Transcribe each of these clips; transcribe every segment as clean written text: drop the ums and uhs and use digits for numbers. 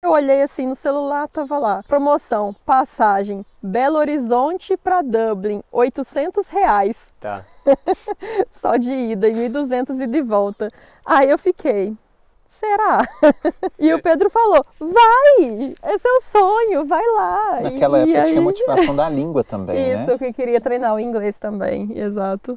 Eu olhei assim no celular, tava lá, promoção, passagem, Belo Horizonte para Dublin, R$ 800, Tá. só de ida e 1.200 e de volta. Aí eu fiquei, será? E o Pedro falou, vai, é seu sonho, vai lá. Naquela E época tinha aí, motivação da língua também, isso, né? eu que queria treinar o inglês também, exato.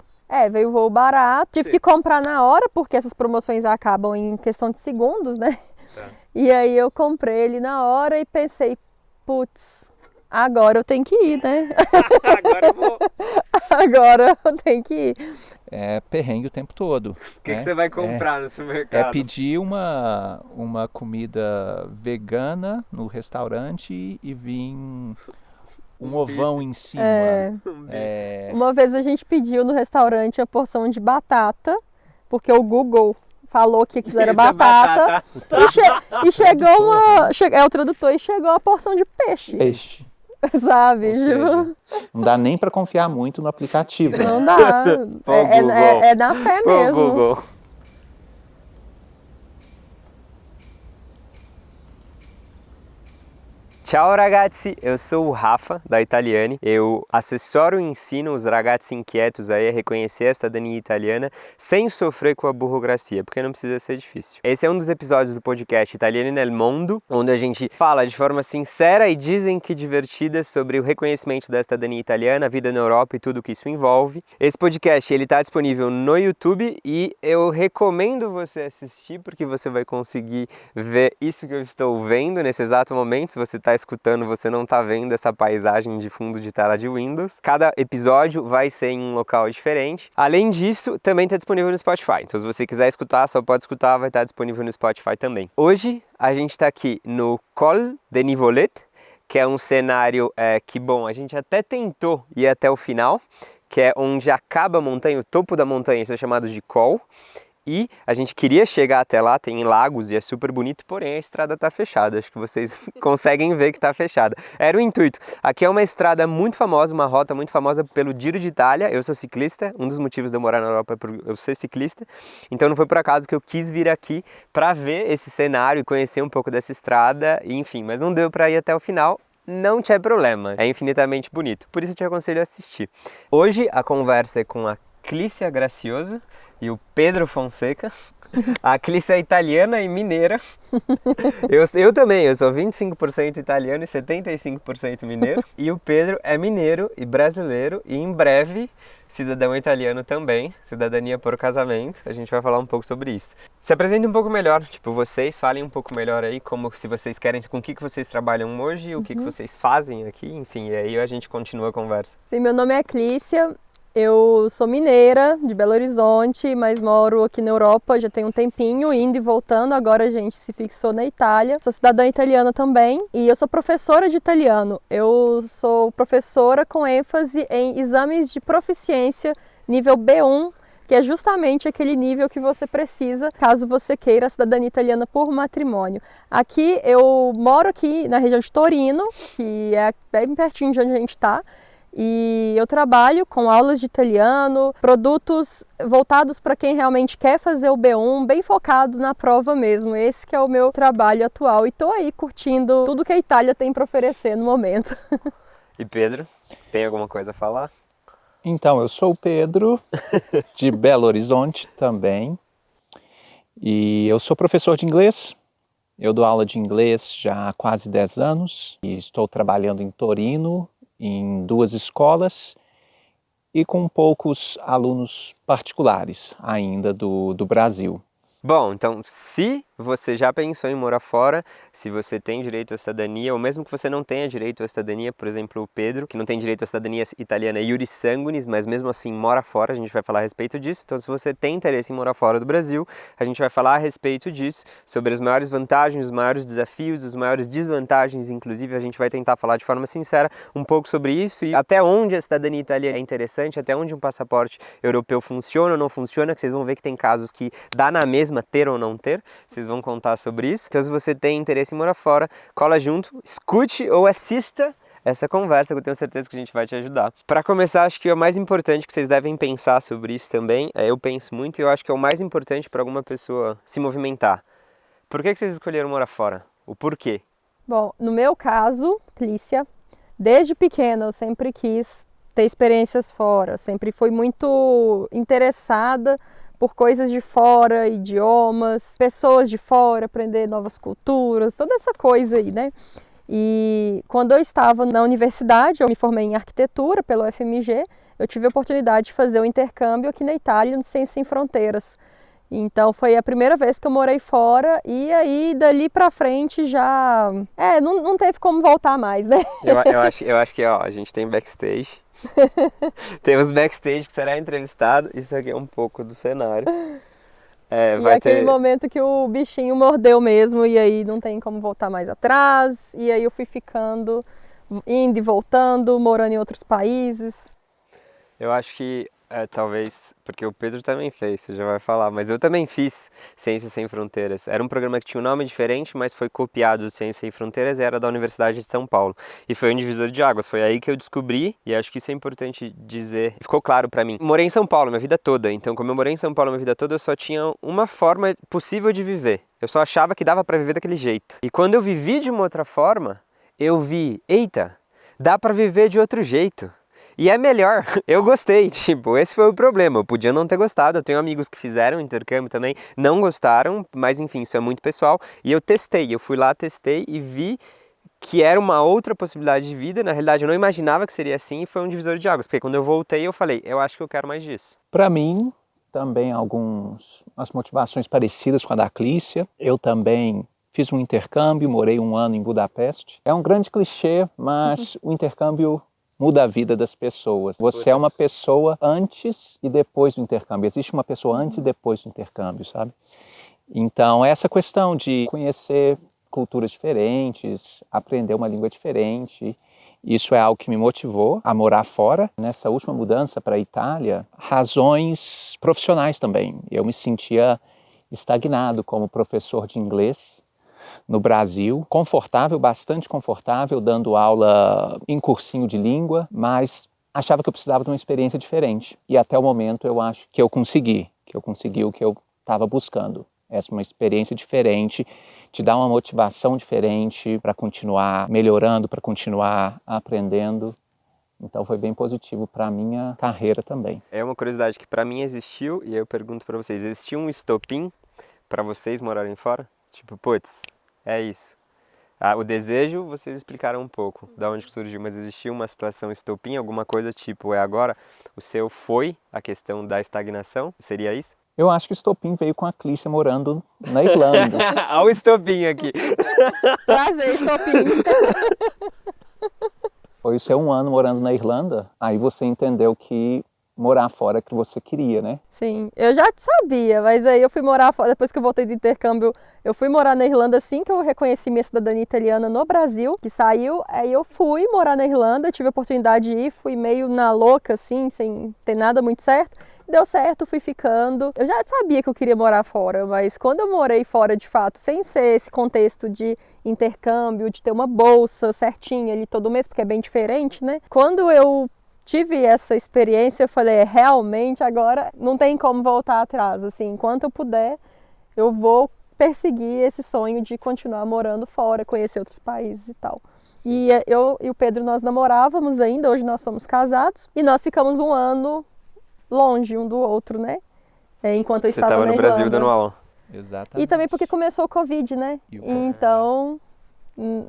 Veio o voo barato, tive que comprar na hora, porque essas promoções acabam em questão de segundos, né? Tá. E aí eu comprei ele na hora e pensei, putz, agora eu tenho que ir, né? Agora eu vou. Agora eu tenho que ir. É perrengue o tempo todo. O que você vai comprar no supermercado? É pedir uma comida vegana no restaurante e vir um ovão em cima. Uma vez a gente pediu no restaurante a porção de batata, porque o Google falou que aquilo era Isso é batata. E chegou o tradutor e chegou a porção de peixe. Peixe. Sabe? Ou seja, não dá nem para confiar muito no aplicativo. Né? Não dá. É na fé mesmo. Google. Ciao ragazzi, eu sou o Rafa, da Italiane. Eu assessoro e ensino os ragazzi inquietos aí a reconhecer a cidadania italiana sem sofrer com a burocracia, porque não precisa ser difícil. Esse é um dos episódios do podcast Italiani nel Mondo, onde a gente fala de forma sincera e dizem que divertida sobre o reconhecimento da cidadania italiana, a vida na Europa e tudo que isso envolve. Esse podcast ele está disponível no YouTube e eu recomendo você assistir, porque você vai conseguir ver isso que eu estou vendo nesse exato momento. Se você está escutando, você não está vendo essa paisagem de fundo de tela de Windows. Cada episódio vai ser em um local diferente. Além disso, também está disponível no Spotify. Então, se você quiser escutar, só pode escutar, vai estar disponível no Spotify também. Hoje, a gente está aqui no Col de Nivolet, que é um cenário que, bom, a gente até tentou ir até o final, que é onde acaba a montanha, o topo da montanha, isso é chamado de Col. E a gente queria chegar até lá, tem lagos e é super bonito, porém a estrada está fechada. Acho que vocês conseguem ver que está fechada. Era o intuito. Aqui é uma estrada muito famosa, uma rota muito famosa pelo Giro de Itália. Eu sou ciclista, um dos motivos de eu morar na Europa é por eu ser ciclista. Então não foi por acaso que eu quis vir aqui para ver esse cenário e conhecer um pouco dessa estrada, enfim, mas não deu para ir até o final. Não tinha problema, é infinitamente bonito, por isso eu te aconselho a assistir. Hoje a conversa é com a Clícia Gracioso e o Pedro Fonseca. A Clícia é italiana e mineira. Eu também, eu sou 25% italiano e 75% mineiro. E o Pedro é mineiro e brasileiro e em breve cidadão italiano também, cidadania por casamento. A gente vai falar um pouco sobre isso. Se apresente um pouco melhor, tipo, vocês falem um pouco melhor aí, como se vocês querem, com o que vocês trabalham hoje, o que vocês fazem aqui, enfim, e aí a gente continua a conversa. Sim, meu nome é Clícia. Eu sou mineira, de Belo Horizonte, mas moro aqui na Europa já tem um tempinho, indo e voltando. Agora a gente se fixou na Itália. Sou cidadã italiana também e eu sou professora de italiano. Eu sou professora com ênfase em exames de proficiência nível B1, que é justamente aquele nível que você precisa caso você queira a cidadania italiana por matrimônio. Aqui eu moro aqui na região de Torino, que é bem pertinho de onde a gente está. E eu trabalho com aulas de italiano, produtos voltados para quem realmente quer fazer o B1, bem focado na prova mesmo. Esse que é o meu trabalho atual e estou aí curtindo tudo que a Itália tem para oferecer no momento. E Pedro, tem alguma coisa a falar? Então, eu sou o Pedro, de Belo Horizonte também, e eu sou professor de inglês. Eu dou aula de inglês já há quase 10 anos e estou trabalhando em Torino, em 2 escolas e com poucos alunos particulares ainda do Brasil. Bom, então se você já pensou em morar fora, se você tem direito à cidadania, ou mesmo que você não tenha direito à cidadania, por exemplo, o Pedro, que não tem direito à cidadania italiana iuris sanguinis, mas mesmo assim mora fora, a gente vai falar a respeito disso. Então se você tem interesse em morar fora do Brasil, a gente vai falar a respeito disso, sobre as maiores vantagens, os maiores desafios, as maiores desvantagens, inclusive a gente vai tentar falar de forma sincera um pouco sobre isso e até onde a cidadania italiana é interessante, até onde um passaporte europeu funciona ou não funciona, que vocês vão ver que tem casos que dá na mesma ter ou não ter, vocês vão contar sobre isso. Então se você tem interesse em morar fora, cola junto, escute ou assista essa conversa que eu tenho certeza que a gente vai te ajudar. Para começar, acho que o mais importante que vocês devem pensar sobre isso também, eu penso muito e eu acho que é o mais importante para alguma pessoa se movimentar. Por que vocês escolheram morar fora? O porquê? Bom, no meu caso, Clícia, desde pequena eu sempre quis ter experiências fora, eu sempre fui muito interessada por coisas de fora, idiomas, pessoas de fora, aprender novas culturas, toda essa coisa aí, né? E quando eu estava na universidade, eu me formei em arquitetura pelo FMG, eu tive a oportunidade de fazer o intercâmbio aqui na Itália, no Ciências Sem Fronteiras. Então foi a primeira vez que eu morei fora e aí dali pra frente já... não teve como voltar mais, né? Eu acho que ó, a gente tem backstage. Temos backstage que será entrevistado. Isso aqui é um pouco do cenário. E aquele momento que o bichinho mordeu mesmo e aí não tem como voltar mais atrás. E aí eu fui ficando, indo e voltando, morando em outros países. Eu acho que talvez, porque o Pedro também fez, você já vai falar, mas eu também fiz Ciências Sem Fronteiras. Era um programa que tinha um nome diferente, mas foi copiado do Ciências Sem Fronteiras e era da Universidade de São Paulo. E foi um divisor de águas, foi aí que eu descobri, e acho que isso é importante dizer, ficou claro pra mim. Morei em São Paulo minha vida toda, então como eu morei em São Paulo minha vida toda, eu só tinha uma forma possível de viver. Eu só achava que dava pra viver daquele jeito. E quando eu vivi de uma outra forma, eu vi, eita, dá pra viver de outro jeito. E é melhor, eu gostei, tipo, esse foi o problema, eu podia não ter gostado, eu tenho amigos que fizeram intercâmbio também, não gostaram, mas enfim, isso é muito pessoal, e eu testei, eu fui lá, testei e vi que era uma outra possibilidade de vida, na realidade eu não imaginava que seria assim e foi um divisor de águas, porque quando eu voltei eu falei, eu acho que eu quero mais disso. Para mim, também as motivações parecidas com a da Clícia, eu também fiz um intercâmbio, morei 1 ano em Budapeste, é um grande clichê, mas o intercâmbio muda a vida das pessoas. Você é uma pessoa antes e depois do intercâmbio. Existe uma pessoa antes e depois do intercâmbio, sabe? Então, essa questão de conhecer culturas diferentes, aprender uma língua diferente, isso é algo que me motivou a morar fora. Nessa última mudança para a Itália, razões profissionais também. Eu me sentia estagnado como professor de inglês no Brasil, confortável, bastante confortável, dando aula em cursinho de língua, mas achava que eu precisava de uma experiência diferente. E até o momento eu acho que eu consegui o que eu estava buscando. Essa é uma experiência diferente, te dá uma motivação diferente para continuar melhorando, para continuar aprendendo. Então foi bem positivo para a minha carreira também. É uma curiosidade que para mim existiu, e eu pergunto para vocês, existiu um estopim para vocês morarem fora? Tipo, putz, é isso. O desejo, vocês explicaram um pouco da onde surgiu, mas existiu uma situação estopim, alguma coisa tipo, agora o seu foi a questão da estagnação? Seria isso? Eu acho que o estopim veio com a Clícia morando na Irlanda. Olha o estopim aqui. Prazer, estopim. Foi o seu 1 ano morando na Irlanda, aí você entendeu que morar fora é que você queria, né? Sim, eu já sabia, mas aí eu fui morar fora, depois que eu voltei do intercâmbio, eu fui morar na Irlanda assim que eu reconheci minha cidadania italiana no Brasil, que saiu, aí eu fui morar na Irlanda, tive a oportunidade de ir, fui meio na louca assim, sem ter nada muito certo. Deu certo, fui ficando. Eu já sabia que eu queria morar fora, mas quando eu morei fora de fato, sem ser esse contexto de intercâmbio, de ter uma bolsa certinha ali todo mês, porque é bem diferente, né? Quando eu tive essa experiência, eu falei, realmente agora não tem como voltar atrás, assim, enquanto eu puder, eu vou perseguir esse sonho de continuar morando fora, conhecer outros países e tal. E eu e o Pedro, nós namorávamos ainda, hoje nós somos casados, e nós ficamos 1 ano longe um do outro, né? Enquanto eu estava na Irlanda. Você estava no Brasil dando aula. Exatamente. E também porque começou o Covid, né? Então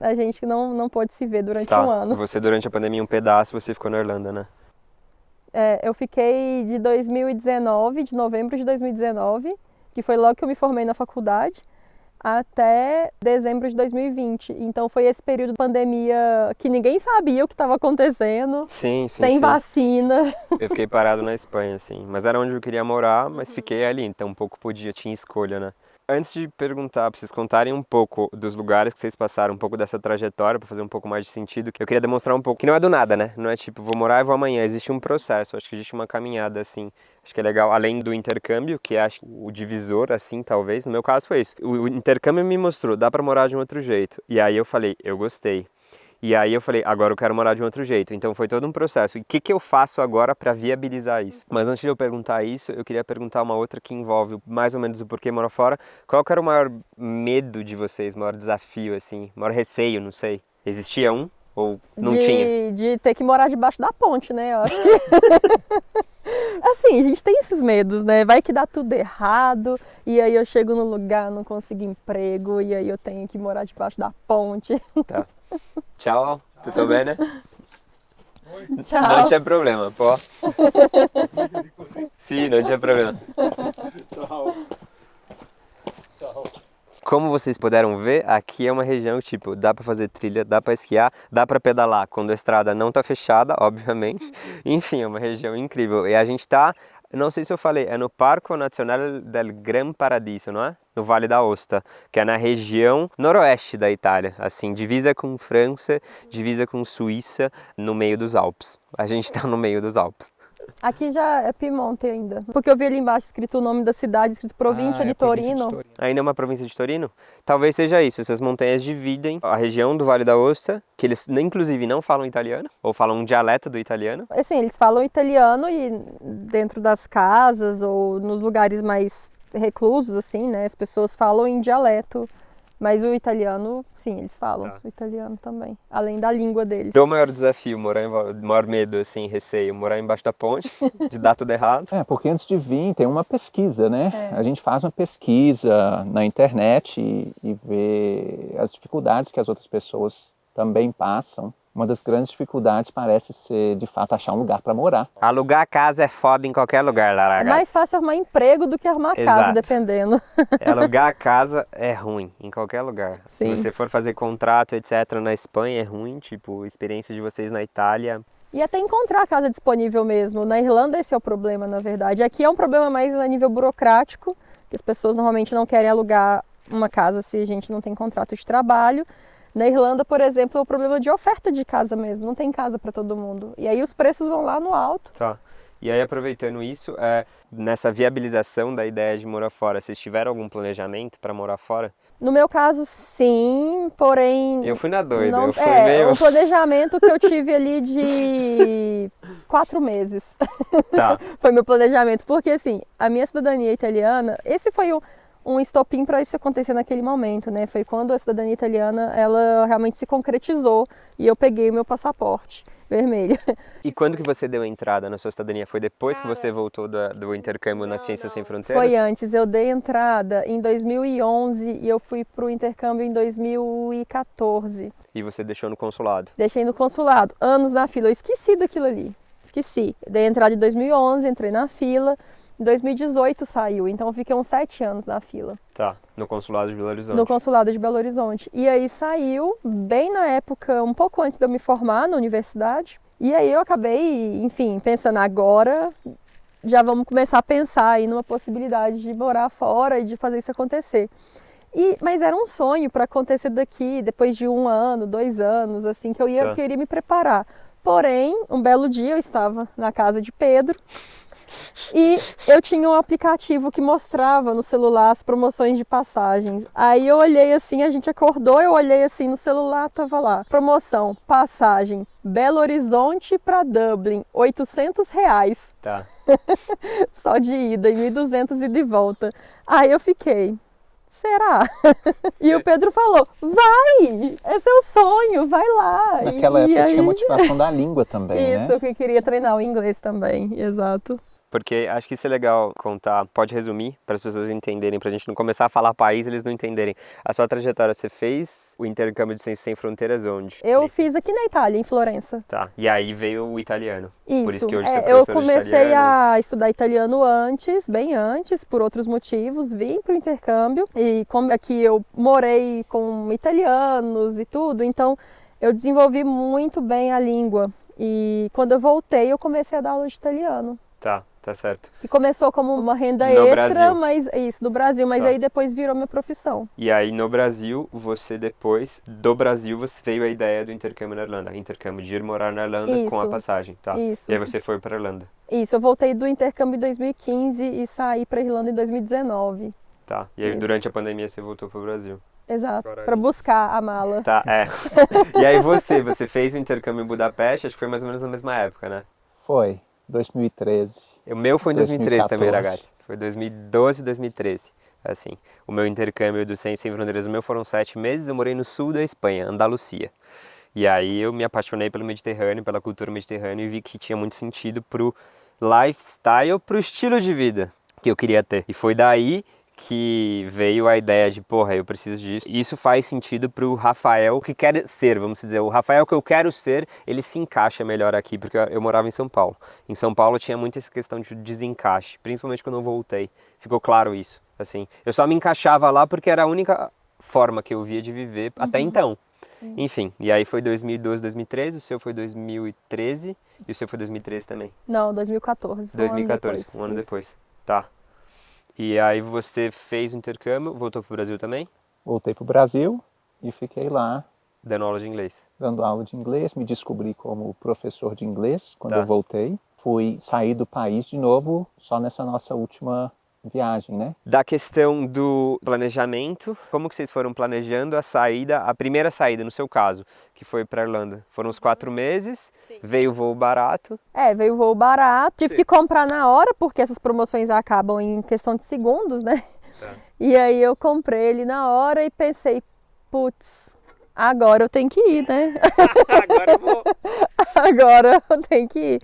a gente não pôde se ver durante 1 ano. Você durante a pandemia, um pedaço, você ficou na Irlanda, né? Eu fiquei de 2019, de novembro de 2019, que foi logo que eu me formei na faculdade, até dezembro de 2020. Então foi esse período de pandemia que ninguém sabia o que estava acontecendo. Sim, sem vacina. Eu fiquei parado na Espanha, assim. Mas era onde eu queria morar, mas fiquei ali, então um pouco tinha escolha, né? Antes de perguntar, para vocês contarem um pouco dos lugares que vocês passaram, um pouco dessa trajetória, para fazer um pouco mais de sentido, eu queria demonstrar um pouco que não é do nada, né? Não é tipo, vou morar e vou amanhã. Existe um processo, acho que existe uma caminhada, assim. Acho que é legal, além do intercâmbio, que é acho, o divisor, assim, talvez. No meu caso foi isso. O intercâmbio me mostrou, dá para morar de um outro jeito. E aí eu falei, eu gostei. E aí eu falei, agora eu quero morar de um outro jeito. Então foi todo um processo. E o que eu faço agora para viabilizar isso? Mas antes de eu perguntar isso, eu queria perguntar uma outra que envolve mais ou menos o porquê morar fora. Qual que era o maior medo de vocês, o maior desafio, assim, o maior receio, não sei? Existia um ou não tinha? De ter que morar debaixo da ponte, né? Eu acho que... Assim, a gente tem esses medos, né? Vai que dá tudo errado, e aí eu chego no lugar, não consigo emprego, e aí eu tenho que morar debaixo da ponte. Tá. Ciao, tutto bene? Tchau. Non c'è problema, può? Sì, non c'è problema. Como vocês puderam ver, aqui é uma região tipo, dá para fazer trilha, dá para esquiar, dá para pedalar quando a estrada não tá fechada, obviamente. Enfim, é uma região incrível. E a gente tá, não sei se eu falei, é no Parco Nacional del Gran Paradiso, não é? No Vale da Aosta, que é na região noroeste da Itália, assim, divisa com França, divisa com Suíça, no meio dos Alpes. A gente tá no meio dos Alpes. Aqui já é Piemonte ainda, porque eu vi ali embaixo escrito o nome da cidade, escrito Província de Torino. Ainda é uma província de Torino? Talvez seja isso, essas montanhas dividem a região do Vale da Aosta, que eles inclusive não falam italiano, ou falam um dialeto do italiano. Assim, eles falam italiano e dentro das casas ou nos lugares mais reclusos, assim, né, as pessoas falam em dialeto. Mas o italiano, sim, eles falam o italiano também, além da língua deles. Qual o maior desafio, maior medo, assim, receio, morar embaixo da ponte, de dar tudo errado? Porque antes de vir tem uma pesquisa, né? A gente faz uma pesquisa na internet e vê as dificuldades que as outras pessoas também passam. Uma das grandes dificuldades parece ser, de fato, achar um lugar para morar. Alugar casa é foda em qualquer lugar, lá, É mais fácil arrumar emprego do que arrumar casa, dependendo. Alugar a casa é ruim, em qualquer lugar. Sim. Se você for fazer contrato, etc., na Espanha é ruim, tipo, a experiência de vocês na Itália... E até encontrar a casa disponível mesmo. Na Irlanda esse é o problema, na verdade. Aqui é um problema mais a nível burocrático, que as pessoas normalmente não querem alugar uma casa se a gente não tem contrato de trabalho. Na Irlanda, por exemplo, é o problema de oferta de casa mesmo, não tem casa para todo mundo. E aí os preços vão lá no alto. Tá. E aí, aproveitando isso, nessa viabilização da ideia de morar fora, vocês tiveram algum planejamento para morar fora? No meu caso, sim, porém... Eu fui na doida, não, eu fui meio... um planejamento que eu tive ali de 4 meses. Tá. Foi meu planejamento, porque assim, a minha cidadania italiana, esse foi um estopim para isso acontecer naquele momento, né? Foi quando a cidadania italiana, ela realmente se concretizou e eu peguei o meu passaporte vermelho. E quando que você deu a entrada na sua cidadania? Foi depois que você voltou do intercâmbio na Ciências Sem Fronteiras? Foi antes, eu dei entrada em 2011 e eu fui para o intercâmbio em 2014. E você deixou no consulado? Deixei no consulado, anos na fila, eu esqueci daquilo ali, esqueci. Dei entrada em 2011, entrei na fila. Em 2018 saiu, então eu fiquei uns 7 anos na fila. Tá, no consulado de Belo Horizonte. No consulado de Belo Horizonte. E aí saiu, bem na época, um pouco antes de eu me formar na universidade. E aí eu acabei, enfim, pensando agora, já vamos começar a pensar aí numa possibilidade de morar fora e de fazer isso acontecer. Mas era um sonho para acontecer daqui, depois de 1 ano, 2 anos, assim, que eu queria me preparar. Porém, um belo dia eu estava na casa de Pedro, e eu tinha um aplicativo que mostrava no celular as promoções de passagens. Aí eu olhei assim, a gente acordou, eu olhei assim no celular, tava lá. Promoção, passagem, Belo Horizonte para Dublin, R$800. Tá. Só de ida e 1.200 e de volta. Aí eu fiquei, será? E o Pedro falou, vai, é seu sonho, vai lá. Naquela época tinha motivação da língua também, isso, né? que eu queria treinar o inglês também, exato. Porque acho que isso é legal contar, pode resumir, para as pessoas entenderem, para a gente não começar a falar país eles não entenderem. A sua trajetória, você fez o intercâmbio de Ciências Sem Fronteiras onde? Eu fiz aqui na Itália, em Florença. Tá, e aí veio o italiano. Isso, Por isso que hoje você é eu professora de comecei italiano. a estudar italiano antes, bem antes, por outros motivos, vim para o intercâmbio. E como aqui eu morei com italianos e tudo, então eu desenvolvi muito bem a língua. E quando eu voltei, eu comecei a dar aula de italiano. Tá certo. Que começou como uma renda No extra, Brasil. mas isso, do Brasil, mas aí depois virou minha profissão. E aí no Brasil, você depois, do Brasil, você veio a ideia do intercâmbio na Irlanda. Intercâmbio de ir morar na Irlanda com a passagem, tá? Isso. E aí você foi para Irlanda. Isso, eu voltei do intercâmbio em 2015 e saí para Irlanda em 2019. Tá. E aí Isso. durante a pandemia você voltou para o Brasil. Exato, para buscar a mala. Tá, é. E aí você fez o intercâmbio em Budapeste, acho que foi mais ou menos na mesma época, né? Foi, 2013. O meu foi em 2013 também, 2014. ragazzi. Foi 2012, 2013. Assim, o meu intercâmbio do Ciência Sem Fronteiras, o meu foram 7 meses, eu morei no sul da Espanha, Andalucia. E aí eu me apaixonei pelo Mediterrâneo, pela cultura mediterrânea e vi que tinha muito sentido pro lifestyle, pro estilo de vida que eu queria ter. E foi daí que veio a ideia de, porra, eu preciso disso. E isso faz sentido pro Rafael que quer ser, vamos dizer. O Rafael que eu quero ser, ele se encaixa melhor aqui, porque eu morava em São Paulo. Em São Paulo tinha muito essa questão de desencaixe, principalmente quando eu voltei. Ficou claro isso, assim. Eu só me encaixava lá porque era a única forma que eu via de viver até então. Enfim, e aí foi 2012, 2013, o seu foi 2013 e o seu foi 2013 também. Não, 2014. Foi 2014, um ano depois. Tá. E aí você fez o intercâmbio, voltou pro Brasil também? Voltei para o Brasil e fiquei lá Dando aula de inglês. dando aula de inglês. Me descobri como professor de inglês quando Tá. eu voltei. Fui sair do país de novo só nessa nossa última viagem, né? Da questão do planejamento, como que vocês foram planejando a saída, a primeira saída, no seu caso, que foi para Irlanda? Foram os 4 meses, veio o voo barato. Veio o voo barato. Tive que comprar na hora, porque essas promoções acabam em questão de segundos, né? Tá. E aí eu comprei ele na hora e pensei, putz, agora eu tenho que ir, né? Agora eu vou. Agora eu tenho que ir.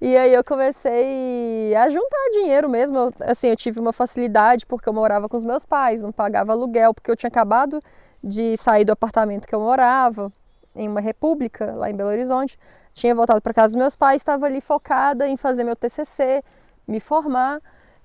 E aí eu comecei a juntar dinheiro mesmo. Eu tive uma facilidade porque eu morava com os meus pais, não pagava aluguel, porque eu tinha acabado de sair do apartamento que eu morava, em uma república, lá em Belo Horizonte. Tinha voltado para casa dos meus pais, estava ali focada em fazer meu TCC, me formar.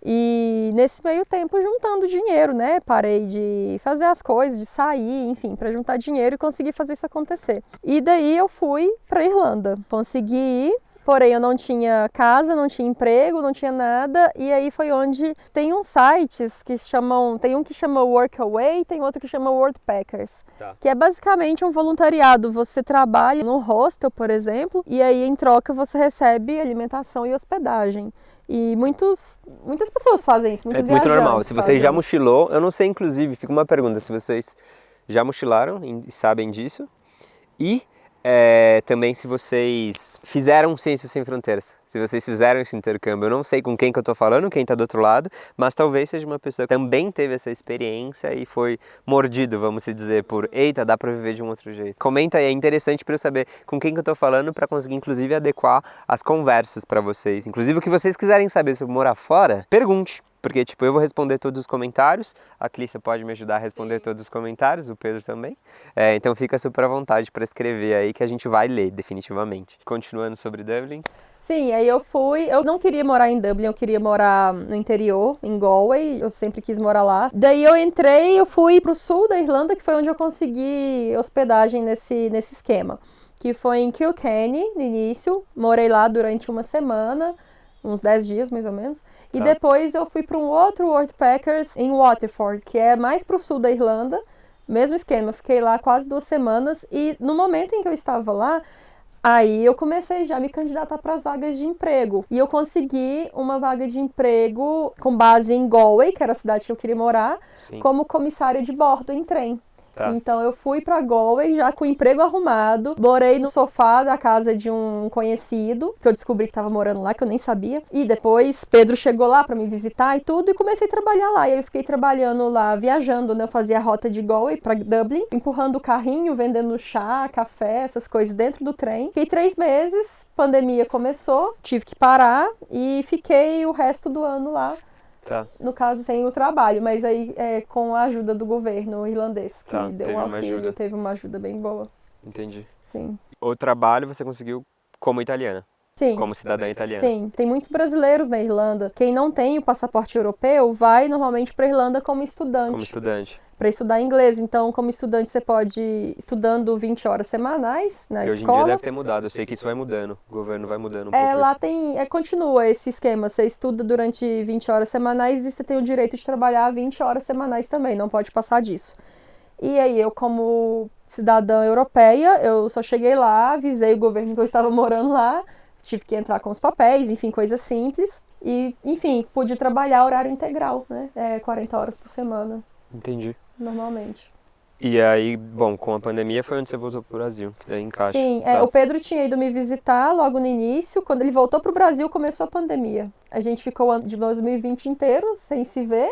E nesse meio tempo juntando dinheiro, né? Parei de fazer as coisas, de sair, enfim, para juntar dinheiro e conseguir fazer isso acontecer. E daí eu fui para Irlanda. Consegui ir, porém eu não tinha casa, não tinha emprego, não tinha nada. E aí foi onde tem uns sites que chamam, tem um que chama Workaway, tem outro que chama Worldpackers. Tá. Que é basicamente um voluntariado. Você trabalha num hostel, por exemplo, e aí em troca você recebe alimentação e hospedagem. E muitas pessoas fazem isso, muitos É muito viajantes normal. Se você fazem já isso. mochilou, eu não sei, inclusive, fica uma pergunta, se vocês já mochilaram e sabem disso. E também se vocês fizeram Ciências Sem Fronteiras, se vocês fizeram esse intercâmbio. Eu não sei com quem que eu tô falando, quem tá do outro lado, mas talvez seja uma pessoa que também teve essa experiência e foi mordido, vamos dizer, por eita, dá pra viver de um outro jeito. Comenta aí, é interessante pra eu saber com quem que eu tô falando, pra conseguir inclusive adequar as conversas pra vocês. Inclusive o que vocês quiserem saber sobre morar fora, pergunte. Porque, tipo, eu vou responder todos os comentários, a Clícia pode me ajudar a responder todos os comentários, o Pedro também. Então fica super à vontade para escrever aí que a gente vai ler, definitivamente. Continuando sobre Dublin. Sim, aí eu não queria morar em Dublin, eu queria morar no interior, em Galway, eu sempre quis morar lá. Daí eu fui pro sul da Irlanda, que foi onde eu consegui hospedagem nesse esquema. Que foi em Kilkenny, no início, morei lá durante uma semana, uns 10 dias mais ou menos. E depois eu fui para um outro Worldpackers em Waterford, que é mais para o sul da Irlanda. Mesmo esquema, fiquei lá quase 2 semanas. E no momento em que eu estava lá, aí eu comecei já a me candidatar para as vagas de emprego. E eu consegui uma vaga de emprego com base em Galway, que era a cidade que eu queria morar, Sim. como comissária de bordo em trem. Tá. Então eu fui para Galway já com o emprego arrumado, morei no sofá da casa de um conhecido, que eu descobri que estava morando lá, que eu nem sabia. E depois Pedro chegou lá para me visitar e tudo, e comecei a trabalhar lá. E aí eu fiquei trabalhando lá, viajando, né? Eu fazia a rota de Galway para Dublin, empurrando o carrinho, vendendo chá, café, essas coisas dentro do trem. Fiquei 3 meses, pandemia começou, tive que parar e fiquei o resto do ano lá. Tá. No caso, sem o trabalho, mas aí com a ajuda do governo irlandês, que Tá, deu teve um uma auxílio, ajuda. teve uma ajuda bem boa. Entendi. Sim. O trabalho você conseguiu como italiana, Sim. como cidadã italiana. Sim, tem muitos brasileiros na Irlanda. Quem não tem o passaporte europeu vai normalmente para a Irlanda como estudante. Como estudante. Para estudar inglês. Então, como estudante, você pode ir estudando 20 horas semanais na E hoje em dia escola. deve ter mudado, eu sei que isso vai mudando, o governo vai mudando um pouco Lá isso. tem, continua esse esquema, você estuda durante 20 horas semanais e você tem o direito de trabalhar 20 horas semanais também, não pode passar disso. E aí eu, como cidadã europeia, eu só cheguei lá, avisei o governo que eu estava morando lá, tive que entrar com os papéis, enfim, coisas simples. E, enfim, pude trabalhar horário integral, né? 40 horas por semana, Entendi. normalmente. E aí, bom, com a pandemia foi onde você voltou pro Brasil, que daí encaixa. Sim, Tá. o Pedro tinha ido me visitar logo no início. Quando ele voltou pro Brasil, começou a pandemia. A gente ficou o ano de 2020 inteiro sem se ver.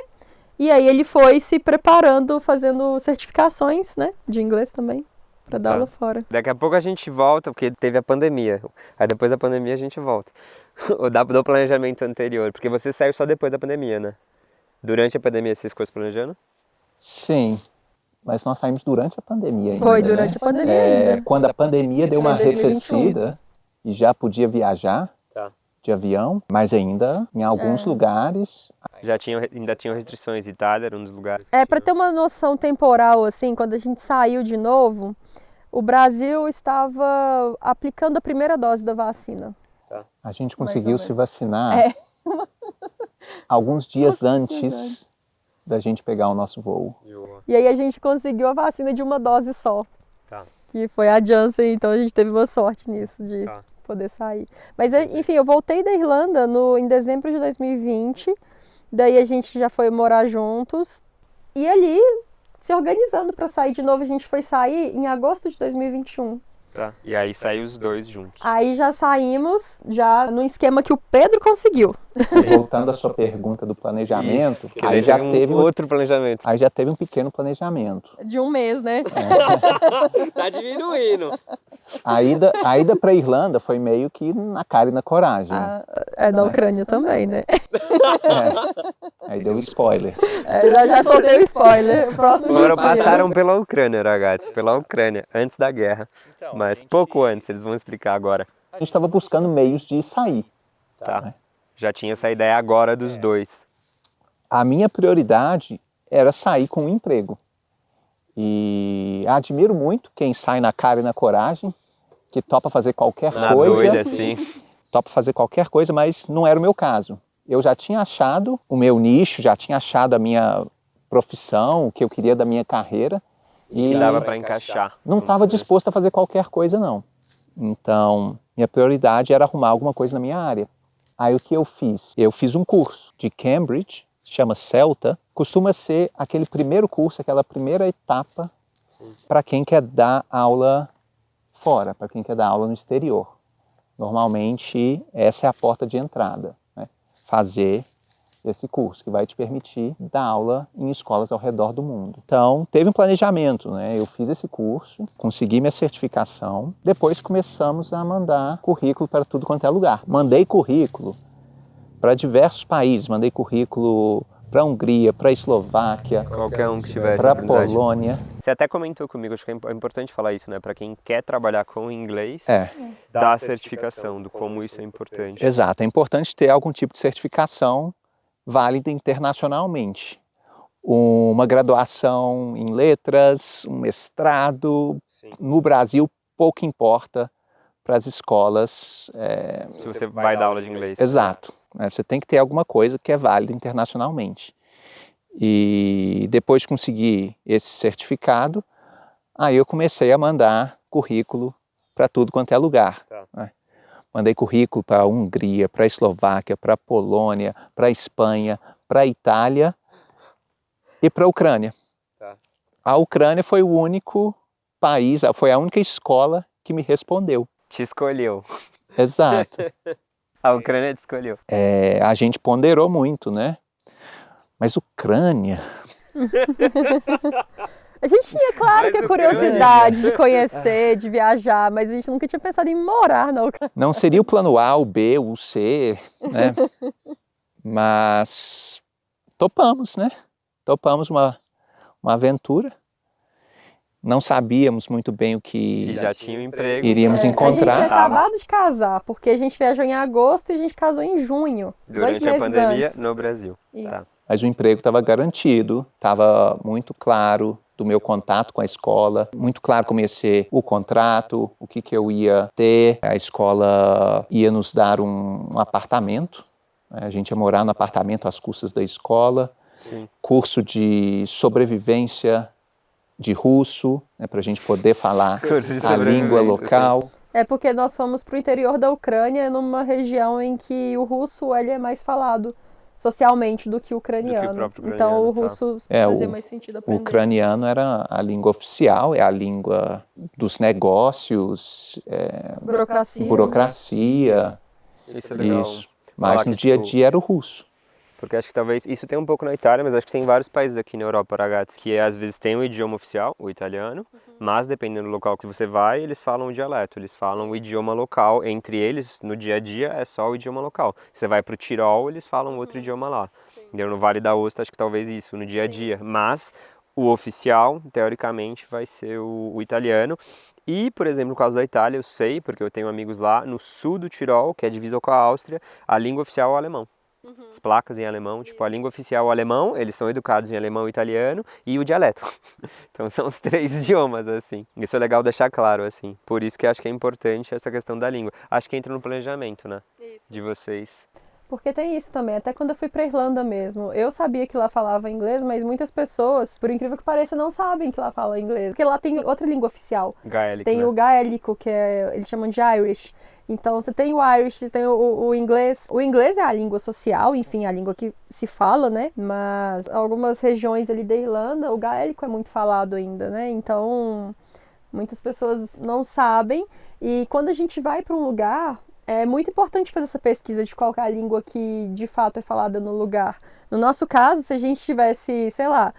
E aí ele foi se preparando, fazendo certificações, né, de inglês também, pra dar Tá. aula fora. Daqui a pouco a gente volta, porque teve a pandemia. Aí depois da pandemia a gente volta. O do planejamento anterior, porque você saiu só depois da pandemia, né? Durante a pandemia você ficou se planejando? Sim, mas nós saímos durante a pandemia ainda, Foi né? durante a pandemia ainda. Quando a pandemia deu uma Foi em 2021. arrefecida e já podia viajar Tá. de avião, mas ainda em alguns lugares. Ainda tinham restrições, Itália era um dos lugares. Para ter uma noção temporal, assim, quando a gente saiu de novo, o Brasil estava aplicando a primeira dose da vacina. A gente Mais conseguiu ou se menos. vacinar alguns dias Alguns dias antes da gente pegar o nosso voo. E aí a gente conseguiu a vacina de uma dose só, Tá. que foi a Janssen, então a gente teve uma sorte nisso de Tá. poder sair. Mas, enfim, eu voltei da Irlanda em dezembro de 2020, daí a gente já foi morar juntos, e ali, se organizando para sair de novo, a gente foi sair em agosto de 2021. Tá. E aí saiu os dois juntos. Aí já saímos, já no esquema que o Pedro conseguiu. Voltando à sua pergunta do planejamento, Isso, aí já teve outro planejamento. aí já teve um pequeno planejamento. De um mês, né? Tá diminuindo. A ida para Irlanda foi meio que na cara e na coragem. Da Ucrânia também, né? Aí deu spoiler. Já soltei o spoiler. O próximo Agora dia. passaram pela Ucrânia, ragazzi, pela Ucrânia, antes da guerra. Mas pouco antes, eles vão explicar agora. A gente estava buscando meios de sair. Tá. Já tinha essa ideia agora dos dois. A minha prioridade era sair com um emprego. E admiro muito quem sai na cara e na coragem, que topa fazer qualquer Na coisa. doida, assim. Topa fazer qualquer coisa, mas não era o meu caso. Eu já tinha achado o meu nicho, já tinha achado a minha profissão, o que eu queria da minha carreira. Que dava pra encaixar. Não estava disposto a fazer qualquer coisa, não. Então, minha prioridade era arrumar alguma coisa na minha área. Aí o que eu fiz? Eu fiz um curso de Cambridge, chama CELTA. Costuma ser aquele primeiro curso, aquela primeira etapa para quem quer dar aula fora, para quem quer dar aula no exterior. Normalmente, essa é a porta de entrada, né? Fazer esse curso, que vai te permitir dar aula em escolas ao redor do mundo. Então, teve um planejamento, né? Eu fiz esse curso, consegui minha certificação, depois começamos a mandar currículo para tudo quanto é lugar. Mandei currículo para diversos países, mandei currículo para a Hungria, para a Eslováquia, Qualquer um que tivesse para a oportunidade. Polônia. Você até comentou comigo, acho que é importante falar isso, né? Para quem quer trabalhar com inglês, É, da certificação, do como isso é importante. exato. É importante ter algum tipo de certificação válida internacionalmente. Uma graduação em letras, um mestrado. Sim. No Brasil, pouco importa para as escolas. Se você vai dar aula de inglês. Exato. Você tem que ter alguma coisa que é válida internacionalmente. E depois de conseguir esse certificado, aí eu comecei a mandar currículo para tudo quanto é lugar. Tá. Né? Mandei currículo para a Hungria, para a Eslováquia, para a Polônia, para a Espanha, para a Itália e para a Ucrânia. Tá. A Ucrânia foi o único país, foi a única escola que me respondeu. Te escolheu. Exato. A Ucrânia te escolheu. A gente ponderou muito, né? Mas Ucrânia... A gente tinha, claro, Mas que a Ucrânia. curiosidade de conhecer, de viajar, mas a gente nunca tinha pensado em morar na Ucrânia. Não seria o plano A, o B, o C, né? Mas topamos, né? Topamos uma aventura. Não sabíamos muito bem o E que já tinha um emprego. iríamos A gente encontrar. tinha acabado de casar, porque a gente viajou em agosto e a gente casou em junho. 2 Durante a meses pandemia antes. no Brasil. Isso. Tá. Mas o emprego estava garantido, estava muito claro do meu contato com a escola, muito claro como ia ser o contrato, o que eu ia ter. A escola ia nos dar um apartamento, né? A gente ia morar no apartamento às custas da escola. Sim. Curso de sobrevivência de russo, né, para a gente poder falar Curso de a língua sobrevivência, local. É porque nós fomos para o interior da Ucrânia, numa região em que o russo ele é mais falado. socialmente do que o ucraniano. próprio Então o ucraniano, russo É, fazia o- mais sentido O aprender. ucraniano era a língua oficial, é a língua dos negócios, burocracia, Isso é legal. isso. Mas Falar no que, dia a tipo, dia era o russo. Porque acho que talvez, isso tem um pouco na Itália, mas acho que tem vários países aqui na Europa, ragazzi, que às vezes tem o idioma oficial, o italiano, mas dependendo do local que você vai, eles falam o dialeto, eles falam o idioma local, entre eles, no dia a dia, é só o idioma local. Você vai pro Tirol, eles falam outro idioma lá. Entendeu? No Vale da Aosta, acho que talvez isso, no dia a dia. Mas o oficial, teoricamente, vai ser o italiano. E, por exemplo, no caso da Itália, eu sei, porque eu tenho amigos lá, no sul do Tirol, que é divisa com a Áustria, a língua oficial é o alemão. As placas em alemão, tipo, a língua oficial é o alemão, eles são educados em alemão e italiano, e o dialeto. Então são os 3 idiomas, assim. Isso é legal deixar claro, assim. Por isso que acho que é importante essa questão da língua. Acho que entra no planejamento, né? De vocês. Porque tem isso também, até quando eu fui pra Irlanda mesmo, eu sabia que lá falava inglês, mas muitas pessoas, por incrível que pareça, não sabem que lá fala inglês. Porque lá tem outra língua oficial. Gaélico, Tem né? o gaélico, que eles chamam de Irish. Então você tem o Irish, você tem o inglês. O inglês é a língua social, enfim, a língua que se fala, né? Mas algumas regiões ali da Irlanda, o gaélico é muito falado ainda, né? Então muitas pessoas não sabem. E quando a gente vai para um lugar, é muito importante fazer essa pesquisa de qual que é a língua que de fato é falada no lugar. No nosso caso, se a gente tivesse, sei lá,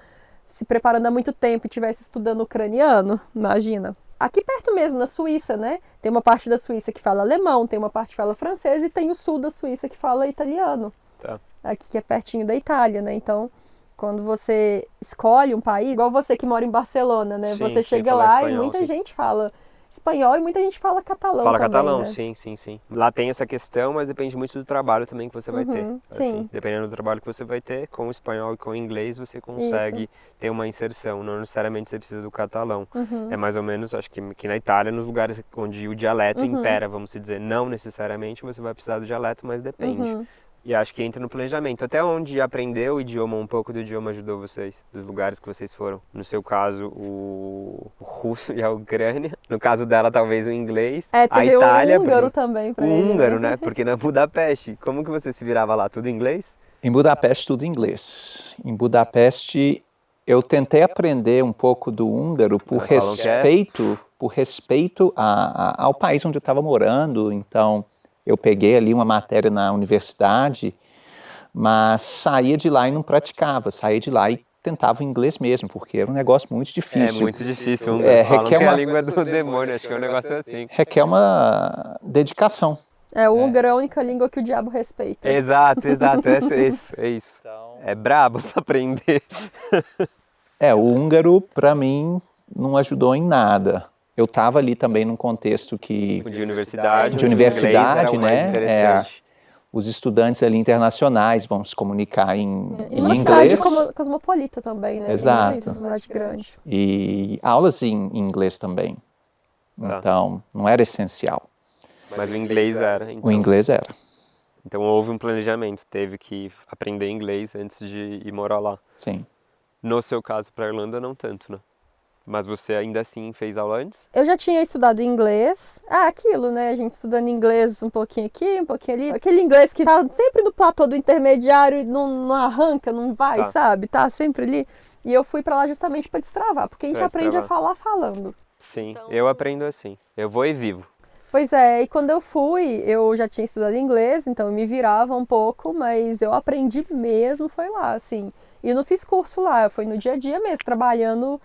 se preparando há muito tempo e estivesse estudando ucraniano, imagina. Aqui perto mesmo, na Suíça, né? Tem uma parte da Suíça que fala alemão, tem uma parte que fala francês e tem o sul da Suíça que fala italiano. Tá. Aqui que é pertinho da Itália, né? Então, quando você escolhe um país, igual você que mora em Barcelona, né? Sim, você sem chega falar lá espanhol, e muita sim. gente fala espanhol e muita gente fala catalão Fala também, catalão, né? sim, sim, sim. Lá tem essa questão, mas depende muito do trabalho também que você vai ter. Assim, sim. dependendo do trabalho que você vai ter, com o espanhol e com o inglês você consegue ter uma inserção. Não necessariamente você precisa do catalão. É mais ou menos, acho que na Itália, nos lugares onde o dialeto impera, vamos dizer, não necessariamente você vai precisar do dialeto, mas depende. E acho que entra no planejamento. Até onde aprender o idioma, um pouco do idioma ajudou vocês? Dos lugares que vocês foram? No seu caso, o russo e a Ucrânia. No caso dela, talvez o inglês. É, a teve Itália, o húngaro também pra o ele, húngaro, né? Porque na Budapeste, como que você se virava lá? Tudo em inglês? Em Budapeste, tudo em inglês. Em Budapeste, eu tentei aprender um pouco do húngaro por falam que é? respeito ao país onde eu estava morando. Então, eu peguei ali uma matéria na universidade, mas saía de lá e não praticava. Saía de lá e tentava inglês mesmo, porque era um negócio muito difícil. É muito difícil. O húngaro falam que é a língua do demônio, acho que é um negócio assim. Requer uma dedicação. O húngaro é a única língua que o diabo respeita. Exato, exato. É isso. É brabo pra aprender. O húngaro, para mim, não ajudou em nada. Eu estava ali também num contexto que... De universidade. De o inglês universidade, era o mais né? interessante. Os estudantes ali internacionais vão se comunicar em Uma inglês. cidade cosmopolita também, né? Exato. Uma cidade grande. E aulas em inglês também. Tá. Então, não era essencial. Mas o inglês era. Então. O inglês era. Então houve um planejamento, teve que aprender inglês antes de ir morar lá. Sim. No seu caso, para a Irlanda, não tanto, né? Mas você ainda assim fez aula antes? Eu já tinha estudado inglês. Aquilo, né? A gente estudando inglês um pouquinho aqui, um pouquinho ali. Aquele inglês que tá sempre no platô do intermediário e não arranca, não vai, Tá. sabe? Tá sempre ali. E eu fui pra lá justamente pra destravar, porque a gente Pra aprende a destravar. falar falando. Sim, Então- eu aprendo assim. Eu vou e vivo. Pois é, e quando eu fui, eu já tinha estudado inglês, então eu me virava um pouco, mas eu aprendi mesmo, foi lá, assim. E eu não fiz curso lá, foi no dia a dia mesmo, trabalhando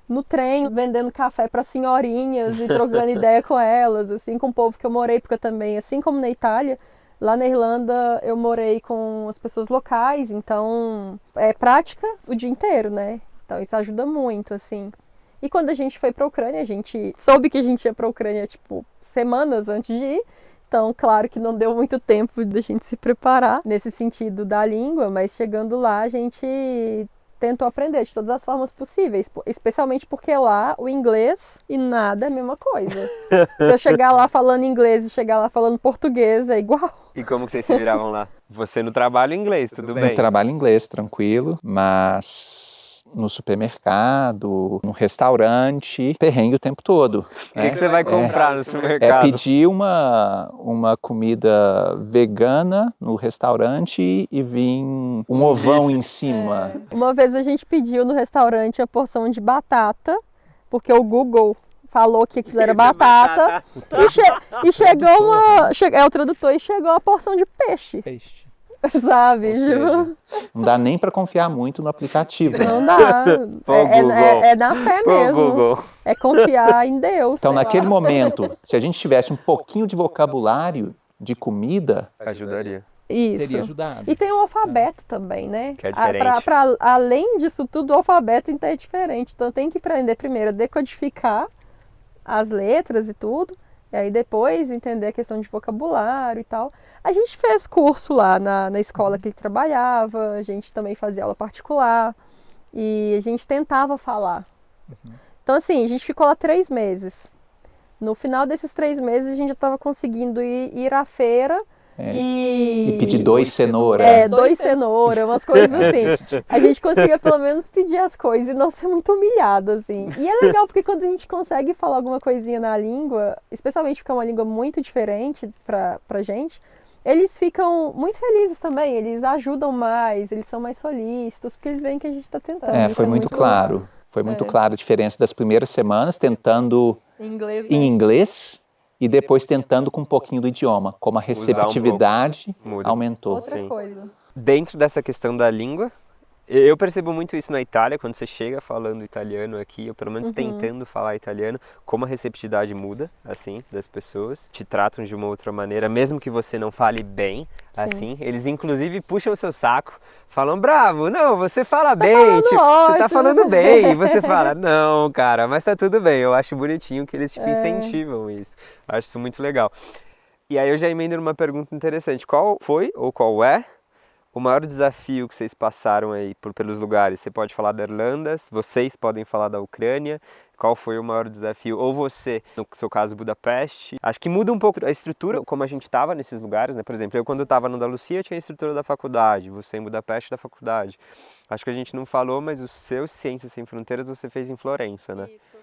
no trem, vendendo café para senhorinhas e trocando ideia com elas, assim, com o povo que eu morei, porque eu também, assim como na Itália, lá na Irlanda eu morei com as pessoas locais, então é prática o dia inteiro, né? Então isso ajuda muito, assim. E quando a gente foi pra Ucrânia, a gente soube que a gente ia pra Ucrânia, tipo, semanas antes de ir. Então, claro que não deu muito tempo da gente se preparar nesse sentido da língua, mas chegando lá a gente tentou aprender de todas as formas possíveis, especialmente porque lá o inglês e nada é a mesma coisa. Se eu chegar lá falando inglês e chegar lá falando português, é igual. E como que vocês se viravam lá? Você no trabalho em inglês, tudo bem? Eu trabalho em inglês, tranquilo, mas no supermercado, no restaurante, perrengue o tempo todo. O que você vai comprar no É supermercado? pedir uma comida vegana no restaurante e vir um ovão em cima. Uma vez a gente pediu no restaurante a porção de batata, porque o Google falou que aquilo era batata. E chegou o tradutor e chegou a porção de peixe, Peixe. sabe? Ou seja, não dá nem para confiar muito no aplicativo. Não dá. Pô, É na fé Pô, mesmo. Google. É confiar em Deus. Então, sei naquele lá. momento, se a gente tivesse um pouquinho de vocabulário de comida, Ajudaria. teria Isso. ajudado. E tem o alfabeto também, né? Que é diferente. Além disso tudo, o alfabeto então é diferente. Então tem que aprender primeiro a decodificar as letras e tudo. E aí depois entender a questão de vocabulário e tal. A gente fez curso lá na escola que ele trabalhava. A gente também fazia aula particular. E a gente tentava falar. Então assim, a gente ficou lá 3 meses. No final desses 3 meses a gente já estava conseguindo ir à feira. E pedir 2 cenouras. 2 cenouras, umas coisas assim. A gente conseguia pelo menos pedir as coisas e não ser muito humilhado, assim. E é legal porque quando a gente consegue falar alguma coisinha na língua, especialmente porque é uma língua muito diferente pra gente, eles ficam muito felizes também, eles ajudam mais, eles são mais solícitos, porque eles veem que a gente está tentando. Isso Foi muito claro. Foi muito claro a diferença das primeiras semanas tentando em inglês e depois tentando com um pouquinho do idioma, como a receptividade Muda. aumentou. Outra coisa. Dentro dessa questão da língua, eu percebo muito isso na Itália, quando você chega falando italiano aqui, ou pelo menos tentando falar italiano, como a receptividade muda, assim, das pessoas. Te tratam de uma outra maneira, mesmo que você não fale bem, assim. Eles inclusive puxam o seu saco, falam, bravo, não, você fala bem, tipo, você tá falando bem. E você fala, não, cara, mas tá tudo bem. Eu acho bonitinho que eles tipo, incentivam isso. Eu acho isso muito legal. E aí eu já emendo numa pergunta interessante. Qual foi, ou qual é, o maior desafio que vocês passaram aí pelos lugares? Você pode falar da Irlanda, vocês podem falar da Ucrânia. Qual foi o maior desafio? Ou você, no seu caso, Budapeste. Acho que muda um pouco a estrutura, como a gente estava nesses lugares, né? Por exemplo, eu quando estava no Andalucia tinha a estrutura da faculdade, você em Budapeste da faculdade. Acho que a gente não falou, mas o seu Ciências Sem Fronteiras você fez em Florença, né? Isso.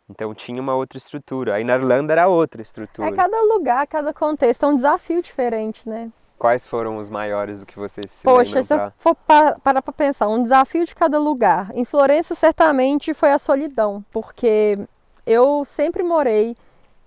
Então tinha uma outra estrutura. Aí na Irlanda era outra estrutura. Cada lugar, cada contexto é um desafio diferente, né? Quais foram os maiores do que vocês se Poxa, lembram se eu for parar para pensar, um desafio de cada lugar. Em Florença, certamente, foi a solidão, porque eu sempre morei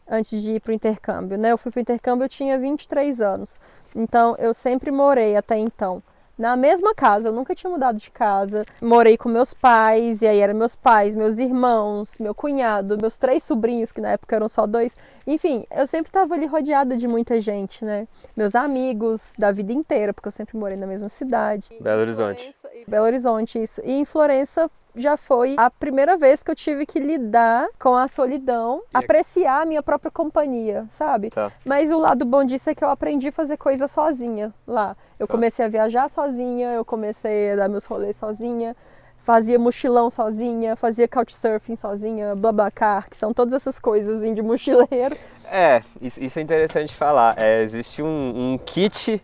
antes de ir para o intercâmbio, né? Eu fui para o intercâmbio, eu tinha 23 anos. Então, eu sempre morei até então na mesma casa, eu nunca tinha mudado de casa. Morei com meus pais, e aí eram meus pais, meus irmãos, meu cunhado, meus 3 sobrinhos, que na época eram só 2. Enfim, eu sempre estava ali rodeada de muita gente, né? Meus amigos da vida inteira, porque eu sempre morei na mesma cidade. Belo Horizonte. Belo Horizonte, isso. E em Florença já foi a primeira vez que eu tive que lidar com a solidão, apreciar a minha própria companhia, sabe? Tá. Mas o lado bom disso é que eu aprendi a fazer coisa sozinha lá. Eu comecei a viajar sozinha, eu comecei a dar meus rolês sozinha, fazia mochilão sozinha, fazia couchsurfing sozinha, BlaBlaCar, que são todas essas coisas assim, de mochileiro. Isso é interessante falar. Existe um kit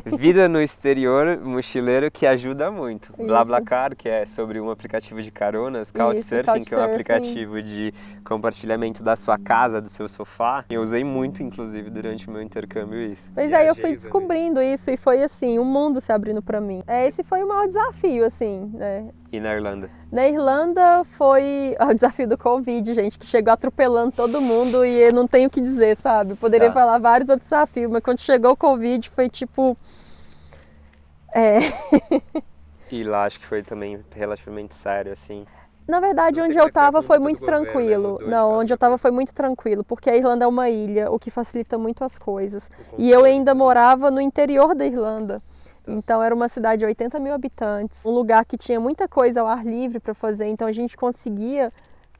vida no exterior mochileiro que ajuda muito. Isso. BlaBlaCar, que é sobre um aplicativo de caronas, Couchsurfing, que é um aplicativo de compartilhamento da sua casa, do seu sofá. Eu usei muito, inclusive, durante o meu intercâmbio isso. Pois aí eu fui descobrindo isso e foi assim, o mundo se abrindo pra mim. Esse foi o maior desafio, assim, né? E na Irlanda? Na Irlanda foi o desafio do Covid, gente, que chegou atropelando todo mundo e eu não tenho o que dizer, sabe? Poderia falar vários outros desafios, mas quando chegou o Covid foi tipo... E lá acho que foi também relativamente sério, assim. Na verdade, onde eu tava foi muito tranquilo. Não, onde eu tava foi muito tranquilo, porque a Irlanda é uma ilha, o que facilita muito as coisas. E eu ainda morava no interior da Irlanda. Então era uma cidade de 80 mil habitantes, um lugar que tinha muita coisa ao ar livre para fazer, então a gente conseguia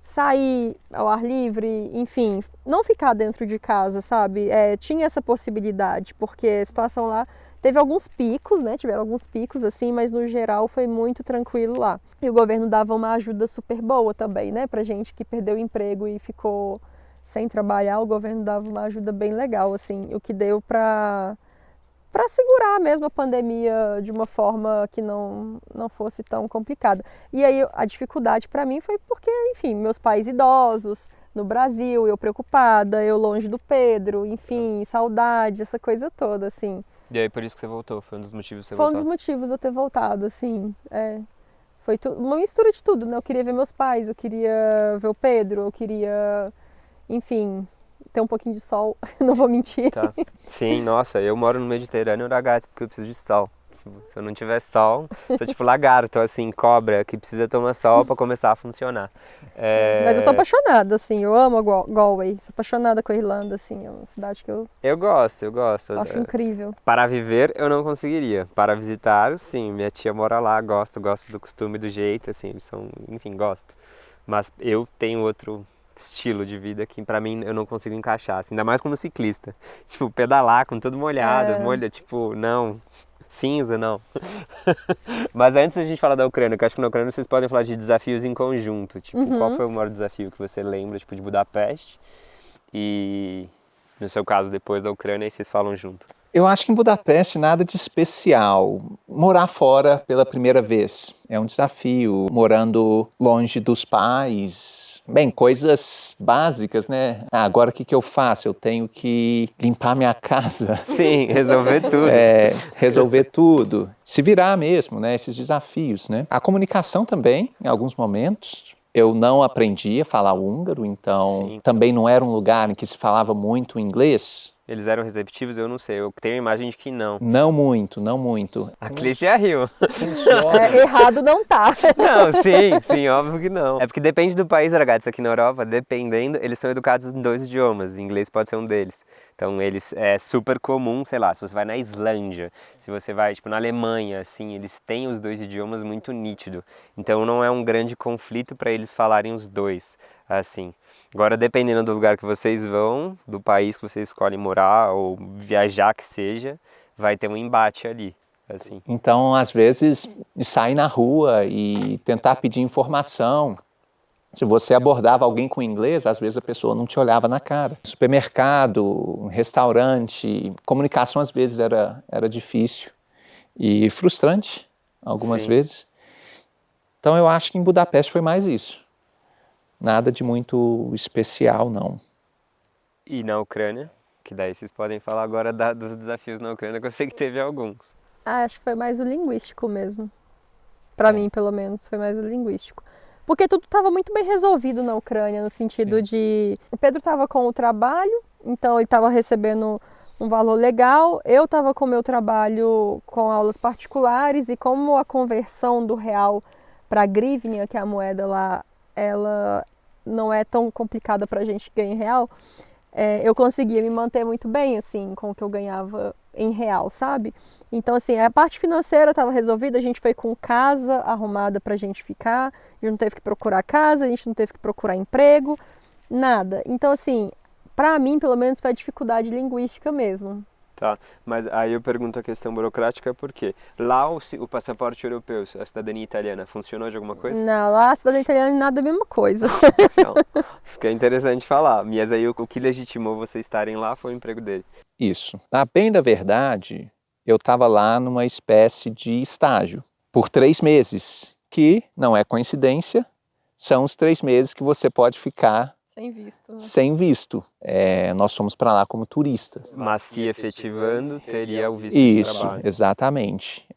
sair ao ar livre, enfim, não ficar dentro de casa, sabe? Tinha essa possibilidade, porque a situação lá teve alguns picos, né? Tiveram alguns picos assim, mas no geral foi muito tranquilo lá. E o governo dava uma ajuda super boa também, né? Pra gente que perdeu o emprego e ficou sem trabalhar, o governo dava uma ajuda bem legal, assim, o que deu pra para segurar mesmo a pandemia de uma forma que não fosse tão complicada. E aí a dificuldade para mim foi porque, enfim, meus pais idosos no Brasil, eu preocupada, eu longe do Pedro, enfim, saudade, essa coisa toda, assim. E aí por isso que você voltou? Foi um dos motivos que você Foi um voltou? dos motivos de eu ter voltado, assim, Foi uma mistura de tudo, né? Eu queria ver meus pais, eu queria ver o Pedro, eu queria, enfim, ter um pouquinho de sol, não vou mentir. Tá. Sim, nossa, eu moro no Mediterrâneo, ragazzi, porque eu preciso de sol. Se eu não tiver sol, sou tipo lagarto, assim, cobra, que precisa tomar sol para começar a funcionar. Mas eu sou apaixonada, assim, eu amo Galway, sou apaixonada com a Irlanda, assim, é uma cidade que eu gosto. acho incrível. Para viver, eu não conseguiria. Para visitar, sim, minha tia mora lá, gosto do costume, do jeito, assim, eles são, enfim, gosto. Mas eu tenho outro estilo de vida que pra mim eu não consigo encaixar, assim, ainda mais como ciclista. Tipo, pedalar com tudo molhado, tipo, não... Cinza, não. Mas antes da gente falar da Ucrânia, que eu acho que na Ucrânia vocês podem falar de desafios em conjunto. Tipo, qual foi o maior desafio que você lembra, tipo, de Budapeste? E, no seu caso, depois da Ucrânia, aí vocês falam junto. Eu acho que em Budapeste nada de especial. Morar fora pela primeira vez é um desafio. Morando longe dos pais. Bem, coisas básicas, né? Agora o que eu faço? Eu tenho que limpar minha casa. Sim, resolver tudo. Resolver tudo. Se virar mesmo, né? Esses desafios, né? A comunicação também, em alguns momentos. Eu não aprendi a falar húngaro, então também não era um lugar em que se falava muito inglês. Eles eram receptivos? Eu não sei, eu tenho a imagem de que não. Não muito. A Clícia riu. Errado não tá. Não, sim, óbvio que não. É porque depende do país, ragazzi, aqui na Europa, dependendo, eles são educados em 2 idiomas, inglês pode ser um deles. Então é super comum, sei lá, se você vai na Islândia, se você vai, tipo, na Alemanha, assim, eles têm os 2 idiomas muito nítido. Então não é um grande conflito para eles falarem os 2, assim. Agora, dependendo do lugar que vocês vão, do país que vocês escolhem morar ou viajar que seja, vai ter um embate ali, assim. Então, às vezes, sair na rua e tentar pedir informação. Se você abordava alguém com inglês, às vezes a pessoa não te olhava na cara. Supermercado, restaurante, comunicação às vezes era difícil e frustrante algumas vezes. Então, eu acho que em Budapeste foi mais isso. Nada de muito especial, não. E na Ucrânia? Que daí vocês podem falar agora dos desafios na Ucrânia, que eu sei que teve alguns. Acho que foi mais o linguístico mesmo. Pra mim, pelo menos, foi mais o linguístico. Porque tudo estava muito bem resolvido na Ucrânia, no sentido de... O Pedro estava com o trabalho, então ele estava recebendo um valor legal. Eu estava com o meu trabalho com aulas particulares e como a conversão do real para a grivnia, que é a moeda lá, ela não é tão complicada para a gente ganhar em real, eu conseguia me manter muito bem, assim, com o que eu ganhava em real, sabe? Então, assim, a parte financeira estava resolvida, a gente foi com casa arrumada pra gente ficar, a gente não teve que procurar casa, a gente não teve que procurar emprego, nada. Então, assim, pra mim, pelo menos, foi a dificuldade linguística mesmo. Tá, mas aí eu pergunto a questão burocrática porque lá o passaporte europeu, a cidadania italiana, funcionou de alguma coisa? Não, lá a cidadania italiana nada é a mesma coisa. Não, isso que é interessante falar, mas aí o que legitimou vocês estarem lá foi o emprego dele. Isso. A bem da verdade, eu estava lá numa espécie de estágio por 3 meses, que não é coincidência, são os 3 meses que você pode ficar sem visto. Né? Sem visto. Nós fomos para lá como turistas. Mas se efetivando, teria o visto de trabalho. Isso, exatamente.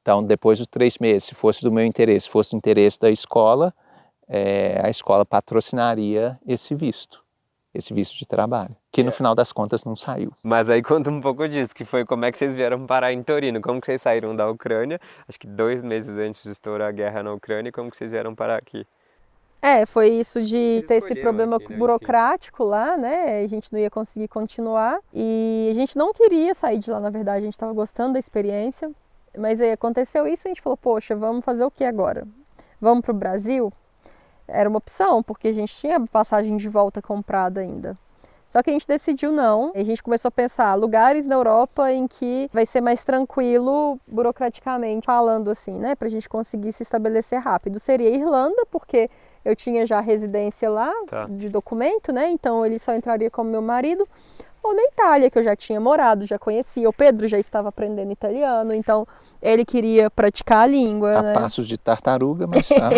Então, depois dos 3 meses, se fosse do meu interesse, fosse do interesse da escola, a escola patrocinaria esse visto de trabalho, que no final das contas não saiu. Mas aí conta um pouco disso, que foi como é que vocês vieram parar em Torino, como que vocês saíram da Ucrânia, acho que 2 meses antes de estourar a guerra na Ucrânia, e como que vocês vieram parar aqui? Foi isso de ter esse problema burocrático lá, né? A gente não ia conseguir continuar e a gente não queria sair de lá, na verdade, a gente estava gostando da experiência, mas aí aconteceu isso e a gente falou, poxa, vamos fazer o que agora? Vamos para o Brasil? Era uma opção, porque a gente tinha passagem de volta comprada ainda. Só que a gente decidiu não, a gente começou a pensar lugares na Europa em que vai ser mais tranquilo, burocraticamente falando assim, né? Pra gente conseguir se estabelecer rápido. Seria Irlanda, porque eu tinha já residência lá, de documento, né? Então ele só entraria como meu marido. ou na Itália, que eu já tinha morado, já conhecia. O Pedro já estava aprendendo italiano, então ele queria praticar a língua, A né? passos de tartaruga, mas tá.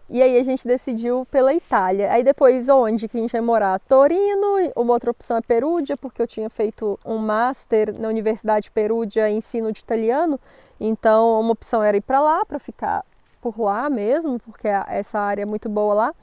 E aí a gente decidiu pela Itália. Aí depois onde que a gente vai morar? Torino, uma outra opção é Perugia, porque eu tinha feito um master na Universidade Perugia em ensino de italiano. Então uma opção era ir para lá, para ficar por lá mesmo, porque essa área é muito boa lá,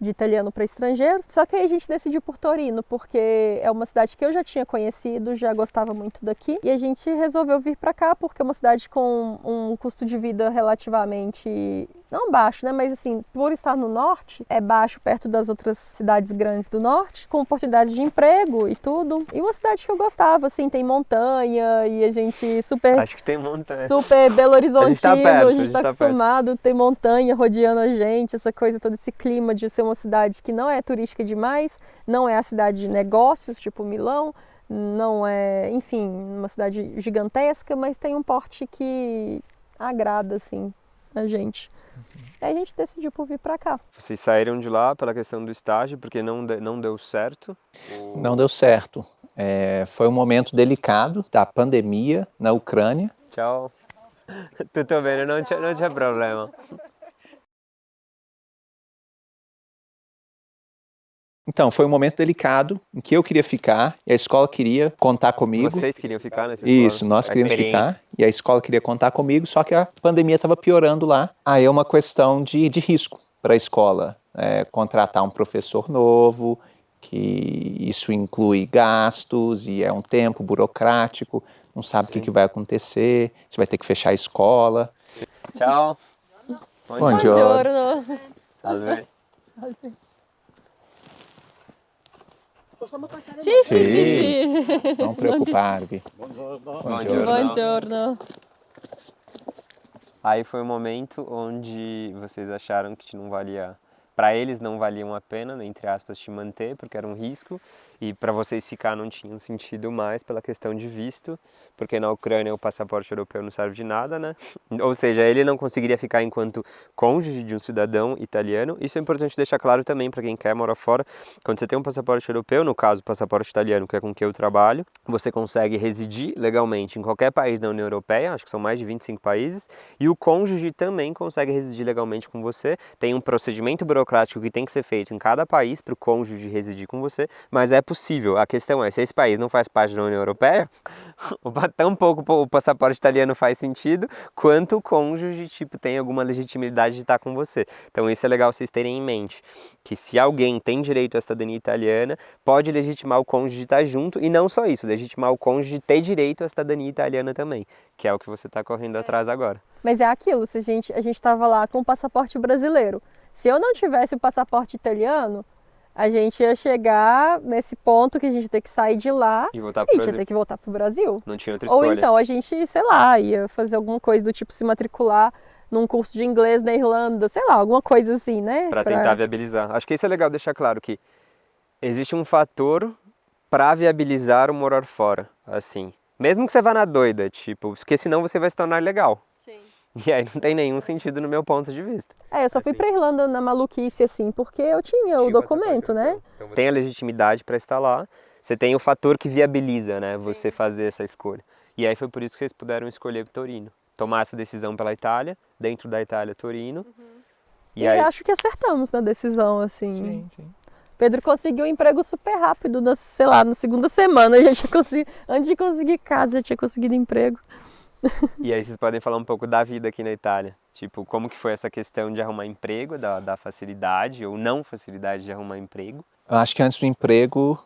de italiano para estrangeiros. Só que aí a gente decidiu por Torino, porque é uma cidade que eu já tinha conhecido, já gostava muito daqui. E a gente resolveu vir para cá, porque é uma cidade com um custo de vida relativamente, não baixo, né? Mas assim, por estar no norte, é baixo perto das outras cidades grandes do norte, com oportunidades de emprego e tudo. E uma cidade que eu gostava, assim, tem montanha e a gente super... Acho que tem montanha. Super Belo Horizontino, a gente tá tá acostumado, tem montanha rodeando a gente, essa coisa, todo esse clima de ser uma cidade que não é turística demais, não é a cidade de negócios, tipo Milão, não é, enfim, uma cidade gigantesca, mas tem um porte que agrada, assim, a gente. Aí a gente decidiu por vir para cá. Vocês saíram de lá pela questão do estágio, porque não deu certo? Não deu certo. Foi um momento delicado da pandemia na Ucrânia. Ciao. Tutto bene, non c'è problema. Então, foi um momento delicado em que eu queria ficar e a escola queria contar comigo. Vocês queriam ficar nessa escola? Isso, nós queríamos ficar e a escola queria contar comigo, só que a pandemia estava piorando lá. Aí é uma questão de risco para a escola. Contratar um professor novo, que isso inclui gastos e é um tempo burocrático, não sabe o que vai acontecer, você vai ter que fechar a escola. Ciao. Buongiorno. Salve. Salve. Sì, sì. Non preoccuparvi. Buongiorno. Aí foi um momento onde vocês acharam que não valia, para eles não valiam a pena, né, entre aspas, te manter, porque era um risco, e para vocês ficar não tinha sentido mais pela questão de visto, porque na Ucrânia o passaporte europeu não serve de nada, né? Ou seja, ele não conseguiria ficar enquanto cônjuge de um cidadão italiano. Isso é importante deixar claro também para quem quer morar fora. Quando você tem um passaporte europeu, no caso o passaporte italiano, que é com que eu trabalho, você consegue residir legalmente em qualquer país da União Europeia, acho que são mais de 25 países, e o cônjuge também consegue residir legalmente com você. Tem um procedimento burocrático que tem que ser feito em cada país para o cônjuge residir com você, mas é possível. A questão é, se esse país não faz parte da União Europeia, tão pouco o passaporte italiano faz sentido, quanto o cônjuge tem alguma legitimidade de estar com você. Então isso é legal vocês terem em mente, que se alguém tem direito à cidadania italiana, pode legitimar o cônjuge de estar junto, e não só isso, legitimar o cônjuge de ter direito à cidadania italiana também, que é o que você está correndo atrás agora. Mas é aquilo, se a gente estava lá com o passaporte brasileiro. Se eu não tivesse o passaporte italiano, a gente ia chegar nesse ponto que a gente ia ter que sair de lá E voltar e pro ia Brasil. ter que voltar pro Brasil. Não tinha outra Ou escolha. então a gente, sei lá, ia fazer alguma coisa do tipo se matricular num curso de inglês na Irlanda, sei lá, alguma coisa assim, né? Para tentar viabilizar. Acho que isso é legal deixar claro, que existe um fator para viabilizar o morar fora, assim. Mesmo que você vá na doida, porque senão você vai se tornar ilegal. Sim. E aí não tem nenhum sentido no meu ponto de vista. Eu só fui pra Irlanda na maluquice, assim, porque eu tinha o documento, né? Então, tem a legitimidade para estar lá, você tem o fator que viabiliza, né, você fazer essa escolha. E aí foi por isso que vocês puderam escolher Torino. Tomar essa decisão pela Itália, dentro da Itália, Torino. E aí acho que acertamos na decisão, assim. Sim, sim. Pedro conseguiu um emprego super rápido, na segunda semana já tinha conseguido, antes de conseguir casa, já tinha conseguido emprego. E aí vocês podem falar um pouco da vida aqui na Itália. Como que foi essa questão de arrumar emprego, da facilidade ou não facilidade de arrumar emprego? Eu acho que antes do emprego,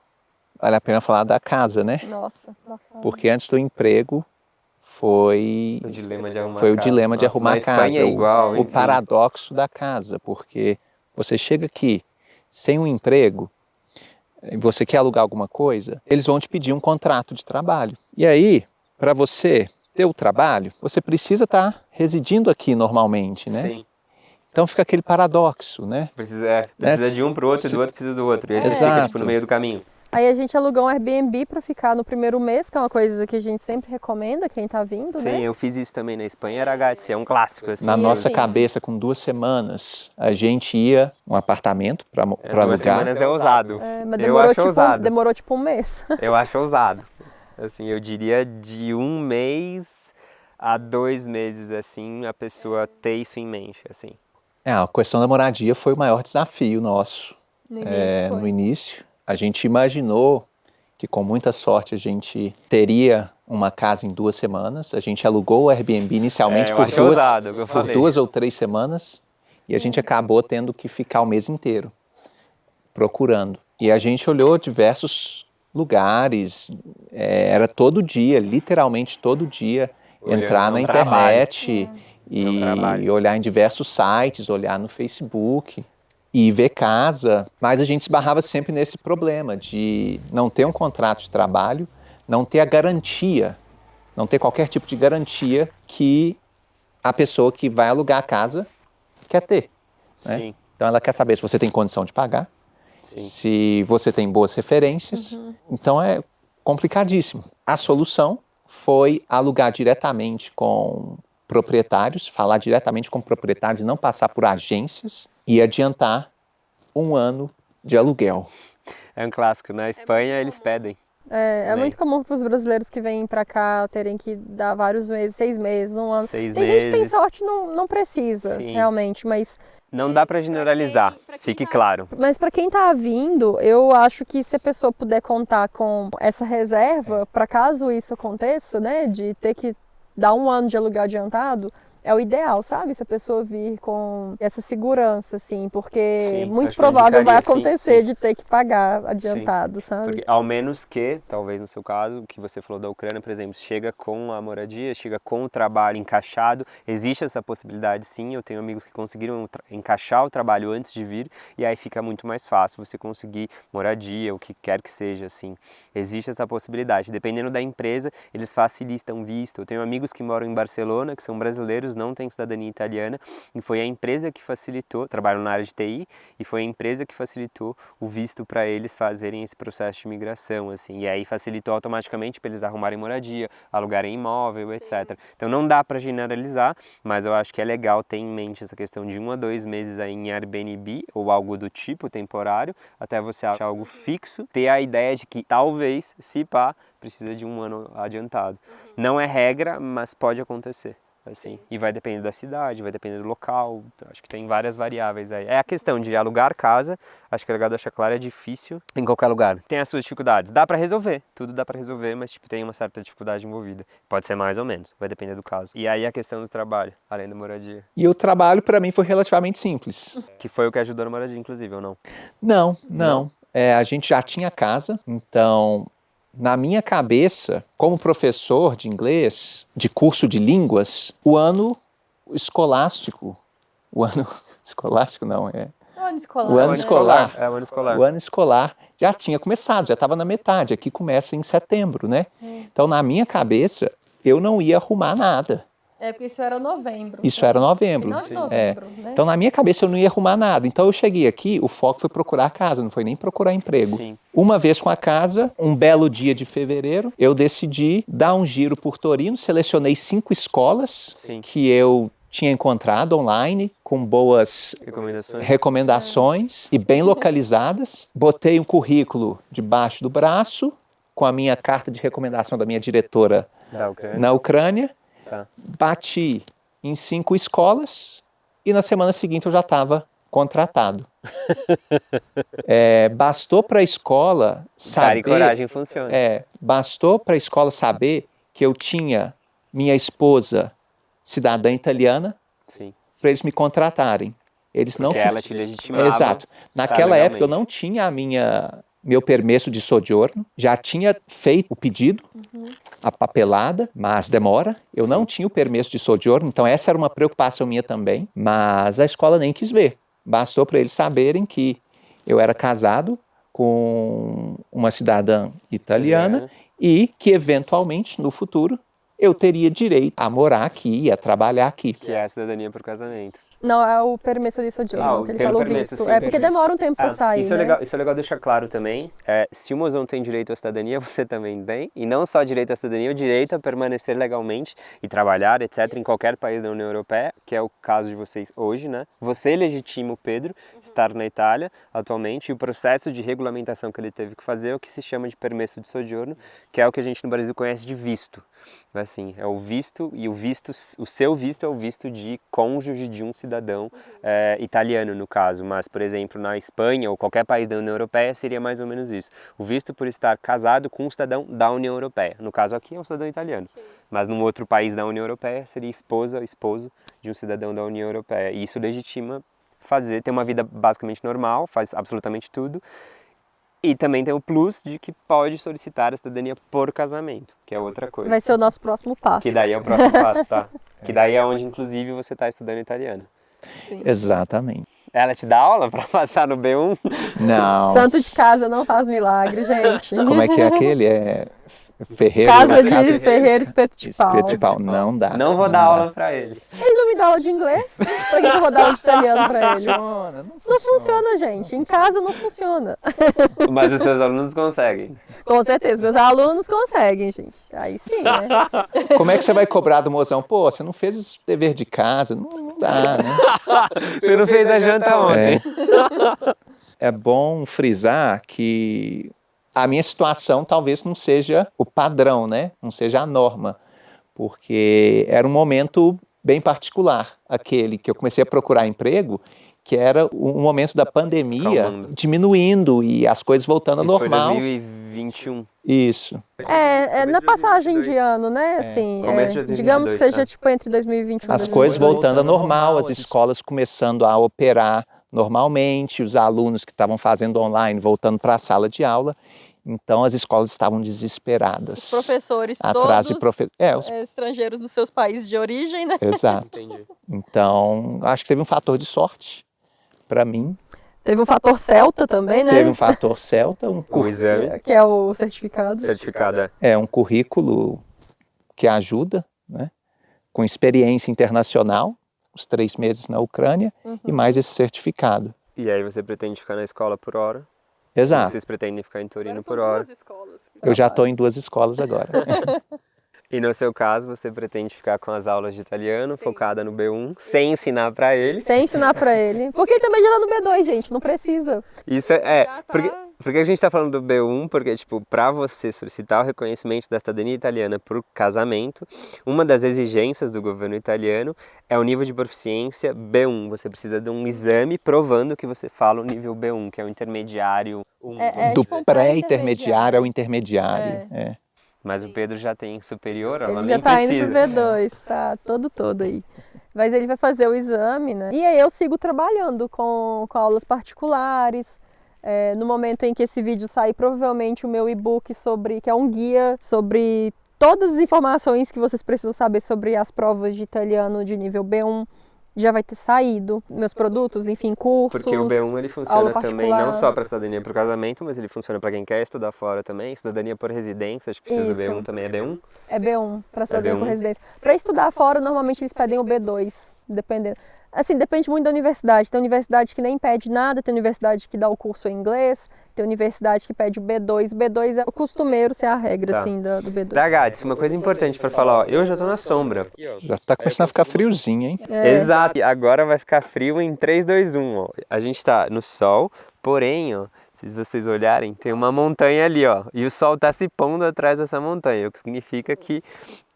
vale a pena falar da casa, né? Nossa. Porque antes do emprego foi O dilema de arrumar o casa. dilema de Nossa, arrumar na a Espanha casa, é igual, o enfim. paradoxo da casa, porque você chega aqui sem um emprego, e você quer alugar alguma coisa, eles vão te pedir um contrato de trabalho. E aí, para você ter o trabalho, você precisa estar residindo aqui normalmente, né? Sim. Então fica aquele paradoxo, né? Precisa de um pro outro e do outro precisa do outro. E aí você Exato. fica no meio do caminho. Aí a gente alugou um Airbnb para ficar no primeiro mês, que é uma coisa que a gente sempre recomenda quem tá vindo, Sim, né? eu fiz isso também na Espanha, era HTC, é um clássico. Assim. Na E nossa assim- cabeça, com 2 semanas, a gente ia um apartamento para 2 alugar. semanas é ousado. Mas Eu acho ousado. demorou tipo um mês. Eu acho ousado. Assim, eu diria de 1 mês a 2 meses, assim, a pessoa ter isso em mente, assim. A questão da moradia foi o maior desafio nosso. No início No início, a gente imaginou que com muita sorte a gente teria uma casa em 2 semanas. A gente alugou o Airbnb inicialmente eu por achei ousado, é o que eu por falei. 2 ou 3 semanas e a gente acabou tendo que ficar o mês inteiro procurando. E a gente olhou diversos lugares, era todo dia, literalmente todo dia, Olhando, entrar é um na trabalho. internet e trabalho. olhar em diversos sites, olhar no Facebook e ver casa, mas a gente esbarrava sempre nesse problema de não ter um contrato de trabalho, não ter a garantia, não ter qualquer tipo de garantia que a pessoa que vai alugar a casa quer ter. Né? Sim, Então ela quer saber se você tem condição de pagar, sim. se você tem boas referências. Então é complicadíssimo. A solução foi alugar diretamente com proprietários, falar diretamente com proprietários, não passar por agências e adiantar 1 ano de aluguel. É um clássico. Na Espanha eles pedem. É Também. muito comum para os brasileiros que vêm para cá terem que dar vários meses, 6 meses, 1 ano. 6 Tem gente que tem meses. sorte e não precisa, Sim. realmente, mas Não dá pra generalizar, fique claro. para quem tá vindo, eu acho que se a pessoa puder contar com essa reserva, para caso isso aconteça, né, de ter que dar 1 ano de aluguel adiantado, é o ideal, sabe? Se a pessoa vir com essa segurança, assim, porque Sim, muito acho que eu provável vai indicaria, sim, acontecer sim. de ter que pagar adiantado, sabe? Porque ao menos que, talvez no seu caso, que você falou da Ucrânia, por exemplo, chega com a moradia, chega com o trabalho encaixado, existe essa possibilidade sim, eu tenho amigos que conseguiram encaixar o trabalho antes de vir e aí fica muito mais fácil você conseguir moradia, o que quer que seja, assim. Existe essa possibilidade, dependendo da empresa, eles facilitam visto. Eu tenho amigos que moram em Barcelona, que são brasileiros, não têm cidadania italiana, e foi a empresa que facilitou, trabalham na área de TI, e foi a empresa que facilitou o visto para eles fazerem esse processo de imigração, assim, e aí facilitou automaticamente para eles arrumarem moradia, alugarem imóvel, etc. Então não dá para generalizar, mas eu acho que é legal ter em mente essa questão de 1 a 2 meses aí em Airbnb ou algo do tipo temporário, até você achar algo fixo, ter a ideia de que talvez, se pá, precisa de 1 ano adiantado. Não é regra, mas pode acontecer. Assim, e vai depender da cidade, vai depender do local, acho que tem várias variáveis aí. É a questão de alugar casa, acho que o legal deixar claro é difícil em qualquer lugar. Tem as suas dificuldades, dá pra resolver, tudo dá pra resolver, mas tipo, tem uma certa dificuldade envolvida. Pode ser mais ou menos, vai depender do caso. E aí a questão do trabalho, além da moradia. E o trabalho para mim foi relativamente simples. Que foi o que ajudou na moradia, inclusive, ou não? Não. A gente já tinha casa, então na minha cabeça, como professor de inglês, de curso de línguas, o ano escolástico não, O ano escolar. o ano escolar. É o ano escolar. O ano escolar já tinha começado, já estava na metade. Aqui começa em setembro, né? Então, na minha cabeça, eu não ia arrumar nada. É porque isso era novembro. Isso era novembro. Final de novembro, né? Então, na minha cabeça, eu não ia arrumar nada. Então, eu cheguei aqui, o foco foi procurar casa, não foi nem procurar emprego. Sim. Uma vez com a casa, um belo dia de fevereiro, eu decidi dar um giro por Torino, selecionei 5 escolas Sim. que eu tinha encontrado online, com boas recomendações e bem localizadas. Botei um currículo debaixo do braço, com a minha carta de recomendação da minha diretora Da Ucrânia. na Ucrânia. Tá. Bati em 5 escolas e na semana seguinte eu já estava contratado. Bastou para a escola saber... Cara, e coragem funciona. Bastou para a escola saber que eu tinha minha esposa cidadã italiana Sim. para eles me contratarem. Eles não Porque ela te legitimava. Exato. Naquela legalmente. época eu não tinha meu permesso de soggiorno, já tinha feito o pedido, a papelada, mas demora. Eu não tinha o permesso de soggiorno, então essa era uma preocupação minha também, mas a escola nem quis ver. Bastou para eles saberem que eu era casado com uma cidadã italiana e que eventualmente no futuro eu teria direito a morar aqui e a trabalhar aqui. Que é a cidadania por casamento. Não, é o permesso di soggiorno, que ele falou permesso, visto. sim, É porque permesso. demora um tempo pra sair, isso é né? legal, isso é legal deixar claro também. Se o mozão tem direito à cidadania, você também tem. E não só direito à cidadania, o direito a permanecer legalmente e trabalhar, etc., em qualquer país da União Europeia, que é o caso de vocês hoje, né? Você legitima o Pedro estar na Itália atualmente, e o processo de regulamentação que ele teve que fazer é o que se chama de permesso de soggiorno, que é o que a gente no Brasil conhece de visto. Assim, é o visto, e o seu visto é o visto de cônjuge de um cidadão italiano, no caso, mas, por exemplo, na Espanha ou qualquer país da União Europeia seria mais ou menos isso. O visto por estar casado com um cidadão da União Europeia. No caso aqui é um cidadão italiano, mas num outro país da União Europeia seria esposa, esposo de um cidadão da União Europeia. E isso legitima ter uma vida basicamente normal, faz absolutamente tudo. E também tem o plus de que pode solicitar a cidadania por casamento, que é outra coisa. Vai ser o nosso próximo passo. Que daí é o próximo passo, tá? Que daí é onde, inclusive, você está estudando italiano. Sim. Exatamente. Ela te dá aula para passar no B1? Não. Santo de casa não faz milagre, gente. Como é que é aquele? Ferreiro. Casa de ferreiro, espeto de pau. Espeto de pau. Não dá. Não vou dar aula para ele. Ele não me dá aula de inglês? Por que eu vou dar aula de italiano pra ele? Não Funciona, gente. Em casa não funciona. Mas os seus alunos conseguem. Com certeza, meus alunos conseguem, gente. Aí sim, né? Como é que você vai cobrar do mozão? Pô, você não fez o dever de casa. Não dá, né? Você não fez a janta ontem. É bom frisar que a minha situação talvez não seja o padrão, né? Não seja a norma, porque era um momento bem particular, aquele que eu comecei a procurar emprego, que era um momento da pandemia diminuindo e as coisas voltando ao normal. Foi 2021. Isso. Na passagem de ano, né? Assim, digamos que seja tipo entre 2021 e 2022. As coisas voltando ao normal, as escolas começando a operar normalmente, os alunos que estavam fazendo online voltando para a sala de aula. Então as escolas estavam desesperadas. Os professores atrás todos os estrangeiros dos seus países de origem, né? Exato. Entendi. Então, acho que teve um fator de sorte para mim. Teve um fator Celta também, né? Teve um fator Celta, O exame. Que é o certificado. Certificado. É um currículo que ajuda, né? Com experiência internacional, os 3 meses na Ucrânia e mais esse certificado. E aí você pretende ficar na escola por hora? Exato. Vocês pretendem ficar em Torino por hora? Eu já estou em 2 escolas agora. E no seu caso, você pretende ficar com as aulas de italiano, focada no B1, sem ensinar para ele? Sem ensinar para ele. Porque ele também já tá no B2, gente, não precisa. Isso porque a gente tá falando do B1, porque, tipo, para você solicitar o reconhecimento da cidadania italiana por casamento, uma das exigências do governo italiano é o nível de proficiência B1. Você precisa de um exame provando que você fala o nível B1, que é o intermediário 1. Do tipo pré-intermediário ao intermediário. Mas o Pedro já tem superior, ela Ele nem já tá precisa. indo pro B2, tá todo aí. Mas ele vai fazer o exame, né? E aí eu sigo trabalhando com aulas particulares. No momento em que esse vídeo sair, provavelmente o meu e-book que é um guia sobre todas as informações que vocês precisam saber sobre as provas de italiano de nível B1, já vai ter saído. Meus produtos, enfim, cursos. Porque o B1 ele funciona também não só para cidadania por casamento, mas ele funciona para quem quer estudar fora também. Cidadania por residência, acho que precisa do B1 também. É B1? É B1, para cidadania B1. por residência. Para estudar fora, normalmente eles pedem o B2, dependendo. Assim, depende muito da universidade. Tem universidade que nem pede nada, tem universidade que dá o curso em inglês, tem universidade que pede o B2. O B2 é o costumeiro ser a regra, assim, do B2. Gats, uma coisa importante para falar, ó, eu já tô na sombra. Já tá começando a ficar friozinho, hein? Exato, e agora vai ficar frio em 3, 2, 1, ó. A gente tá no sol, porém, ó, se vocês olharem, tem uma montanha ali, ó, e o sol tá se pondo atrás dessa montanha, o que significa que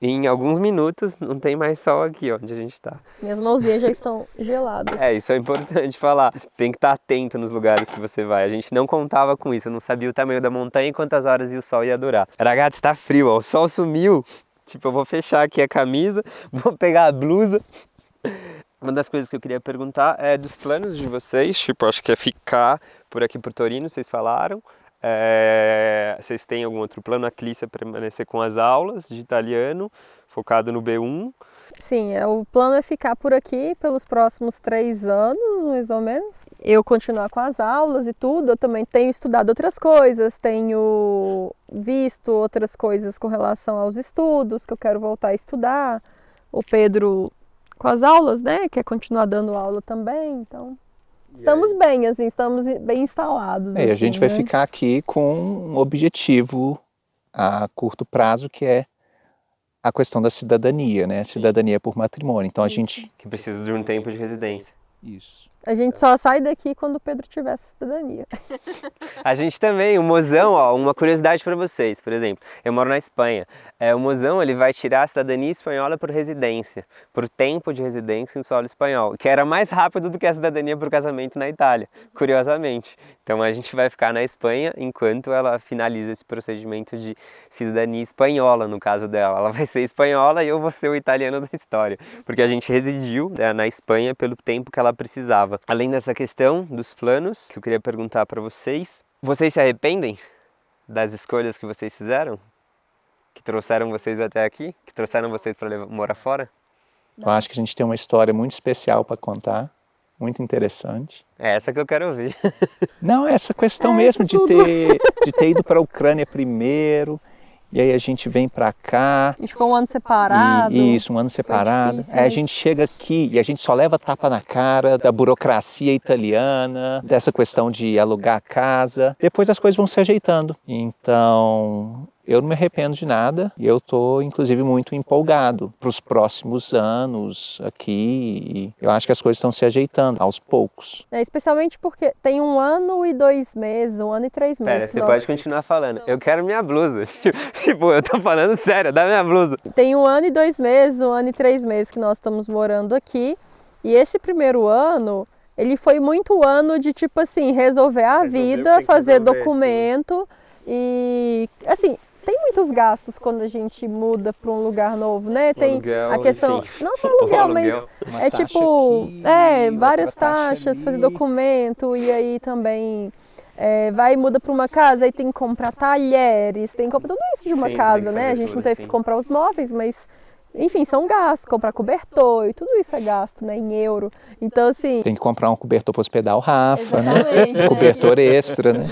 em alguns minutos não tem mais sol aqui, ó, onde a gente tá. Minhas mãozinhas já estão geladas. Isso é importante falar. Você tem que estar atento nos lugares que você vai. A gente não contava com isso, eu não sabia o tamanho da montanha e quantas horas o sol ia durar. Ragazzi, tá frio, ó, o sol sumiu. Tipo, eu vou fechar aqui a camisa, vou pegar a blusa. Uma das coisas que eu queria perguntar é dos planos de vocês, tipo, acho que é ficar por aqui por Torino, vocês falaram. Vocês têm algum outro plano? A Clícia permanecer com as aulas de italiano, focado no B1? Sim, o plano é ficar por aqui pelos próximos 3 anos, mais ou menos. Eu continuar com as aulas e tudo, eu também tenho estudado outras coisas, tenho visto outras coisas com relação aos estudos, que eu quero voltar a estudar. O Pedro com as aulas, né? Quer continuar dando aula também, então estamos bem, assim, estamos bem instalados. E a assim, gente vai né? ficar aqui com um objetivo a curto prazo, que é a questão da cidadania, né? Sim. Cidadania por matrimônio. Então a Isso. gente... Que precisa de um tempo de residência. Isso. A gente só sai daqui quando o Pedro tiver cidadania. A gente também, o mozão, ó, uma curiosidade para vocês, por exemplo, eu moro na Espanha, o mozão ele vai tirar a cidadania espanhola por residência, por tempo de residência em solo espanhol, que era mais rápido do que a cidadania por casamento na Itália, curiosamente. Então a gente vai ficar na Espanha enquanto ela finaliza esse procedimento de cidadania espanhola, no caso dela. Ela vai ser espanhola e eu vou ser o italiano da história, porque a gente residiu na Espanha pelo tempo que ela precisava. Além dessa questão dos planos, que eu queria perguntar para vocês se arrependem das escolhas que vocês fizeram? Que trouxeram vocês até aqui? Que trouxeram vocês para morar fora? Eu acho que a gente tem uma história muito especial para contar, muito interessante. É essa que eu quero ouvir. Não, essa questão mesmo de ter ido para a Ucrânia primeiro, e aí a gente vem para cá. A gente ficou um ano separado. Isso, um ano separado. difícil, Aí a mas- gente chega aqui e a gente só leva tapa na cara da burocracia italiana, dessa questão de alugar casa. Depois as coisas vão se ajeitando. Então, eu não me arrependo de nada e eu estou, inclusive, muito empolgado para os próximos anos aqui. E eu acho que as coisas estão se ajeitando aos poucos. Especialmente porque tem 1 ano e 2 meses, 1 ano e 3 meses. Pera, que você nós- pode continuar falando. Eu quero minha blusa. Tipo, eu tô falando sério, dá minha blusa. Tem 1 ano e 2 meses, 1 ano e 3 meses que nós estamos morando aqui. E esse primeiro ano, ele foi muito ano de, tipo assim, resolver a Resolver o que vida, tem que fazer resolver, documento. E, assim, tem muitos gastos quando a gente muda para um lugar novo, né? Tem Aluguel, a questão, enfim. não só aluguel, mas Uma é taxa tipo, aqui, várias outra taxa taxas, fazer ali. documento e aí também vai e muda para uma casa, aí tem que comprar talheres, tem que comprar tudo isso de uma Sim, casa, tem que né? A fazer gente tudo, não teve sim. que comprar os móveis, mas enfim, são gastos, comprar cobertor e tudo isso é gasto, né, em euro. Então assim, Tem que comprar um cobertor para hospedar o Rafa, né? exatamente, né? Cobertor extra, né?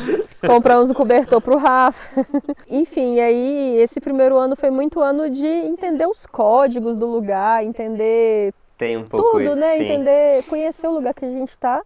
Compramos um cobertor pro Rafa. Enfim, e aí esse primeiro ano foi muito ano de entender os códigos do lugar, entender Tem um pouco tudo, isso, né? sim. Entender, conhecer o lugar que a gente tá.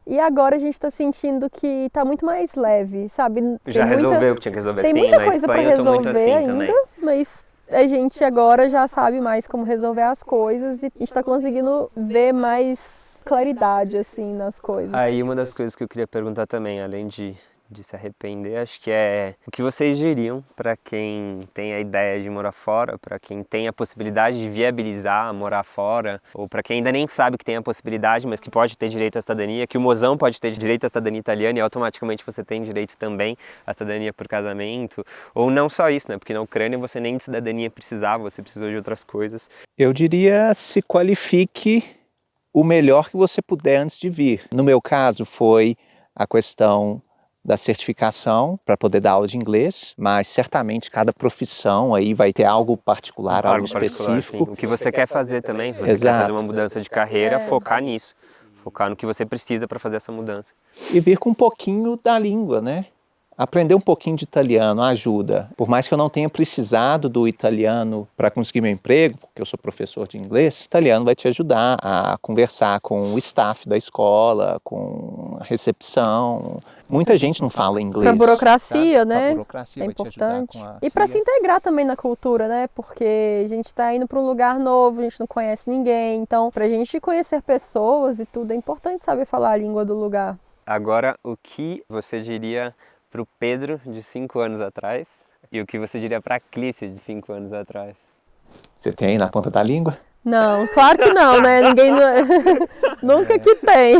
E agora a gente tá sentindo que tá muito mais leve, sabe? Já resolveu o que tinha que resolver. Tem Sim, muita na coisa pra Espanha eu tô muito resolver assim ainda, também. mas a gente agora já sabe mais como resolver as coisas e a gente tá conseguindo ver mais claridade, assim, nas coisas. Aí uma das coisas que eu queria perguntar também, além de se arrepender, acho que é o que vocês diriam para quem tem a ideia de morar fora, para quem tem a possibilidade de viabilizar morar fora, ou para quem ainda nem sabe que tem a possibilidade, mas que pode ter direito à cidadania, que o mozão pode ter direito à cidadania italiana e automaticamente você tem direito também à cidadania por casamento, ou não só isso, né? Porque na Ucrânia você nem de cidadania precisava, você precisou de outras coisas. Eu diria, se qualifique o melhor que você puder antes de vir. No meu caso foi a questão da certificação para poder dar aula de inglês, mas certamente cada profissão aí vai ter algo particular, algo específico. Sim. O que você quer fazer também, se você Exato. quer fazer uma mudança de carreira, focar nisso. Focar no que você precisa para fazer essa mudança. E vir com um pouquinho da língua, né? Aprender um pouquinho de italiano ajuda. Por mais que eu não tenha precisado do italiano para conseguir meu emprego, porque eu sou professor de inglês, o italiano vai te ajudar a conversar com o staff da escola, com a recepção. Muita gente não fala inglês. Pra burocracia, sabe? né? Pra burocracia É vai te ajudar importante. com a E para CIA. se integrar também na cultura, né? Porque a gente está indo para um lugar novo, a gente não conhece ninguém. Então, para a gente conhecer pessoas e tudo, é importante saber falar a língua do lugar. Agora, o que você diria para o Pedro de 5 anos atrás e o que você diria para a Clícia de 5 anos atrás? Você tem aí na ponta da língua? Não, claro que não, né? Ninguém nunca que tem.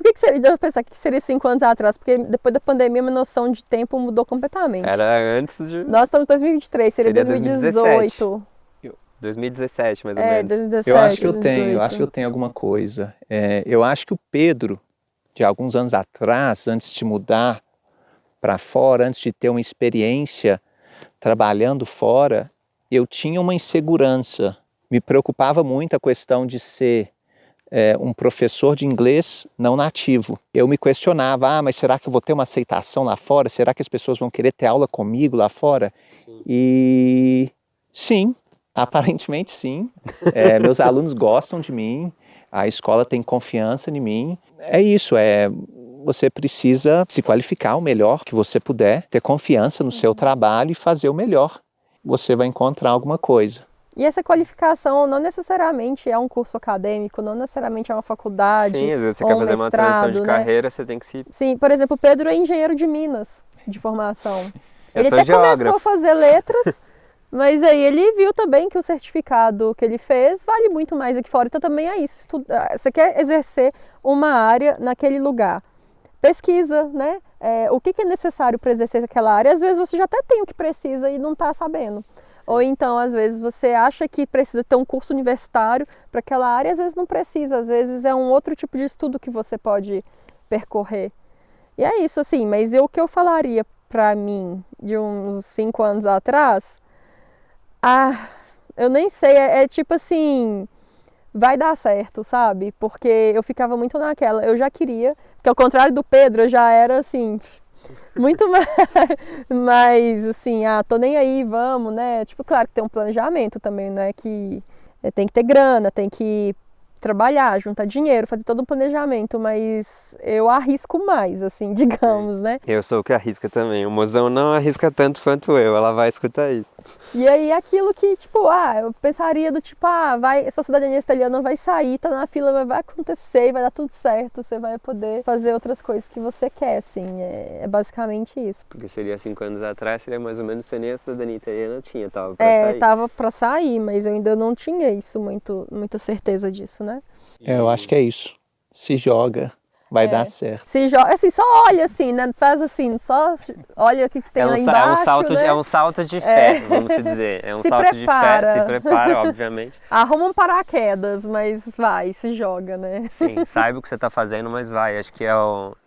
O que seria? Deixa eu pensar, o que seria 5 anos atrás? Porque depois da pandemia, minha noção de tempo mudou completamente. Era antes de Nós estamos em 2023, seria 2018. 2017, mais ou É, menos. 2017. Eu acho que eu 2018. tenho alguma coisa. Eu acho que o Pedro, de alguns anos atrás, antes de mudar para fora, antes de ter uma experiência trabalhando fora, eu tinha uma insegurança. Me preocupava muito a questão de ser um professor de inglês não nativo. Eu me questionava, mas será que eu vou ter uma aceitação lá fora? Será que as pessoas vão querer ter aula comigo lá fora? Sim. E sim, Aparentemente sim. Meus alunos gostam de mim, a escola tem confiança em mim. É isso, você precisa se qualificar o melhor que você puder, ter confiança no seu trabalho e fazer o melhor. Você vai encontrar alguma coisa. E essa qualificação não necessariamente é um curso acadêmico, não necessariamente é uma faculdade. Sim, às vezes você ou quer um fazer uma transição de mestrado, né? carreira, você tem que se... Sim, por exemplo, o Pedro é engenheiro de Minas, de formação. Eu Ele sou até começou geógrafo. a fazer letras, mas aí ele viu também que o certificado que ele fez vale muito mais aqui fora. Então também é isso, você quer exercer uma área naquele lugar. Pesquisa, né? O que é necessário para exercer aquela área. Às vezes você já até tem o que precisa e não está sabendo. Ou então, às vezes, você acha que precisa ter um curso universitário para aquela área, às vezes não precisa, às vezes é um outro tipo de estudo que você pode percorrer. E é isso, assim, mas o que eu falaria para mim de uns 5 anos atrás, eu nem sei, tipo assim, vai dar certo, sabe? Porque eu ficava muito naquela, eu já queria, porque ao contrário do Pedro, eu já era assim... Muito mais assim, tô nem aí, vamos, né? Tipo, claro que tem um planejamento também, né? Que tem que ter grana, tem que trabalhar, juntar dinheiro, fazer todo um planejamento, mas eu arrisco mais, assim, digamos, né? Eu sou o que arrisca também. O mozão não arrisca tanto quanto eu, ela vai escutar isso. E aí aquilo que, tipo, eu pensaria do tipo, vai, sua cidadania italiana vai sair, tá na fila, mas vai acontecer, vai dar tudo certo, você vai poder fazer outras coisas que você quer, assim, é basicamente isso. Porque seria 5 anos atrás, seria mais ou menos, você nem a cidadania italiana tinha, tava pra sair. Tava pra sair, mas eu ainda não tinha isso, muita certeza disso, né? Eu acho que é isso. Se joga, vai dar certo. Se joga, assim, só olha assim, né? Faz assim, só olha o que tem lá embaixo, né? É um salto de fé, vamos dizer. É um salto de fé, se prepara, obviamente. Arruma um paraquedas, mas vai, se joga, né? Sim, saiba o que você está fazendo, mas vai. Acho que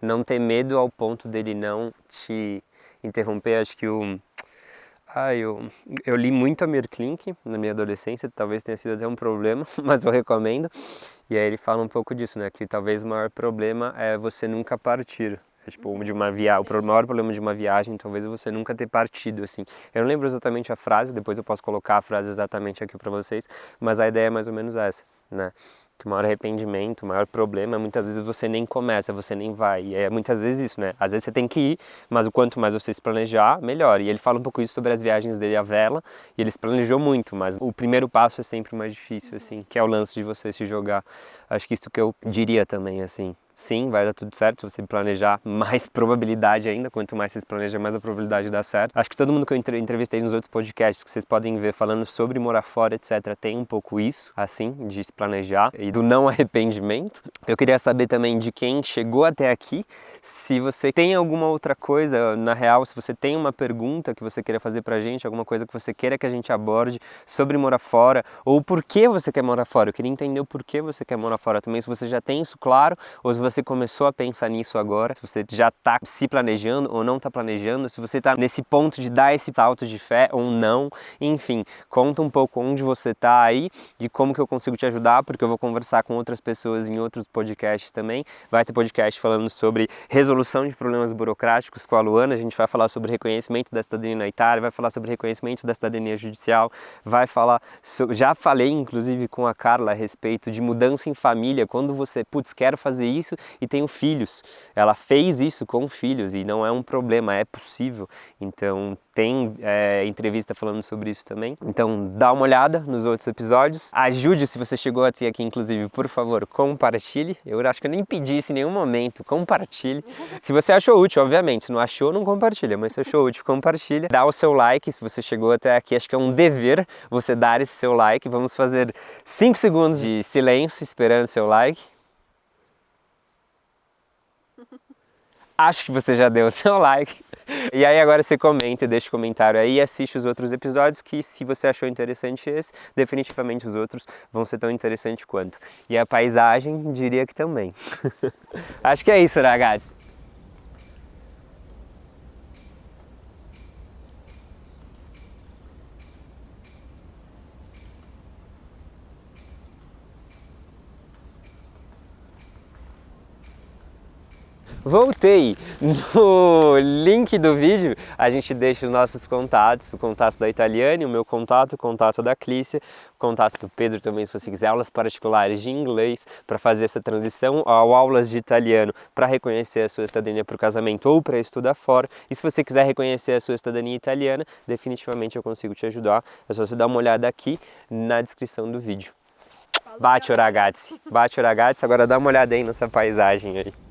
não ter medo ao ponto dele não te interromper. Acho que eu li muito Amir Klink na minha adolescência, talvez tenha sido até um problema, mas eu recomendo. E aí ele fala um pouco disso, né? Que talvez o maior problema é você nunca partir. Tipo, o maior problema de uma viagem talvez é você nunca ter partido, assim. Eu não lembro exatamente a frase, depois eu posso colocar a frase exatamente aqui para vocês, mas a ideia é mais ou menos essa, né? Que o maior arrependimento, o maior problema, muitas vezes você nem começa, você nem vai. E é muitas vezes isso, né? Às vezes você tem que ir, mas o quanto mais você se planejar, melhor. E ele fala um pouco isso sobre as viagens dele à vela, e ele se planejou muito, mas o primeiro passo é sempre mais difícil, assim, que é o lance de você se jogar. Acho que isso que eu diria também, assim. Sim, vai dar tudo certo se você planejar, mais probabilidade ainda, quanto mais você se planeja, mais a probabilidade de dar certo. Acho que todo mundo que eu entrevistei nos outros podcasts que vocês podem ver falando sobre morar fora, etc, tem um pouco isso, assim, de se planejar e do não arrependimento. Eu queria saber também de quem chegou até aqui, se você tem alguma outra coisa, na real, se você tem uma pergunta que você queira fazer pra gente, alguma coisa que você queira que a gente aborde sobre morar fora, ou por que você quer morar fora. Eu queria entender o porquê você quer morar fora também, se você já tem isso claro, ou se você começou a pensar nisso agora, se você já está se planejando ou não está planejando, se você está nesse ponto de dar esse salto de fé ou não, enfim, conta um pouco onde você está aí e como que eu consigo te ajudar, porque eu vou conversar com outras pessoas em outros podcasts também. Vai ter podcast falando sobre resolução de problemas burocráticos com a Luana, a gente vai falar sobre reconhecimento da cidadania na Itália, vai falar sobre reconhecimento da cidadania judicial, vai falar, já falei inclusive com a Carla a respeito de mudança em família, quando você, quero fazer isso e tenho filhos. Ela fez isso com filhos e não é um problema, é possível. Então tem entrevista falando sobre isso também. Então dá uma olhada nos outros episódios. Ajude, se você chegou até aqui, inclusive, por favor, compartilhe. Eu acho que eu nem pedi isso em nenhum momento. Compartilhe. Se você achou útil, obviamente. Se não achou, não compartilha. Mas se achou útil, compartilha. Dá o seu like se você chegou até aqui. Acho que é um dever você dar esse seu like. Vamos fazer 5 segundos de silêncio esperando seu like. Acho que você já deu o seu like. E aí agora você comenta e deixa o comentário aí e assiste os outros episódios que, se você achou interessante esse, definitivamente os outros vão ser tão interessantes quanto. E a paisagem, diria que também. Acho que é isso, ragazzi. Voltei! No link do vídeo a gente deixa os nossos contatos, o contato da Italiane, o meu contato, o contato da Clícia, o contato do Pedro também, se você quiser aulas particulares de inglês para fazer essa transição, ou aulas de italiano para reconhecer a sua cidadania para o casamento ou para estudar fora. E se você quiser reconhecer a sua cidadania italiana, definitivamente eu consigo te ajudar. É só você dar uma olhada aqui na descrição do vídeo. Bacio ragazzi, agora dá uma olhada aí nessa paisagem aí.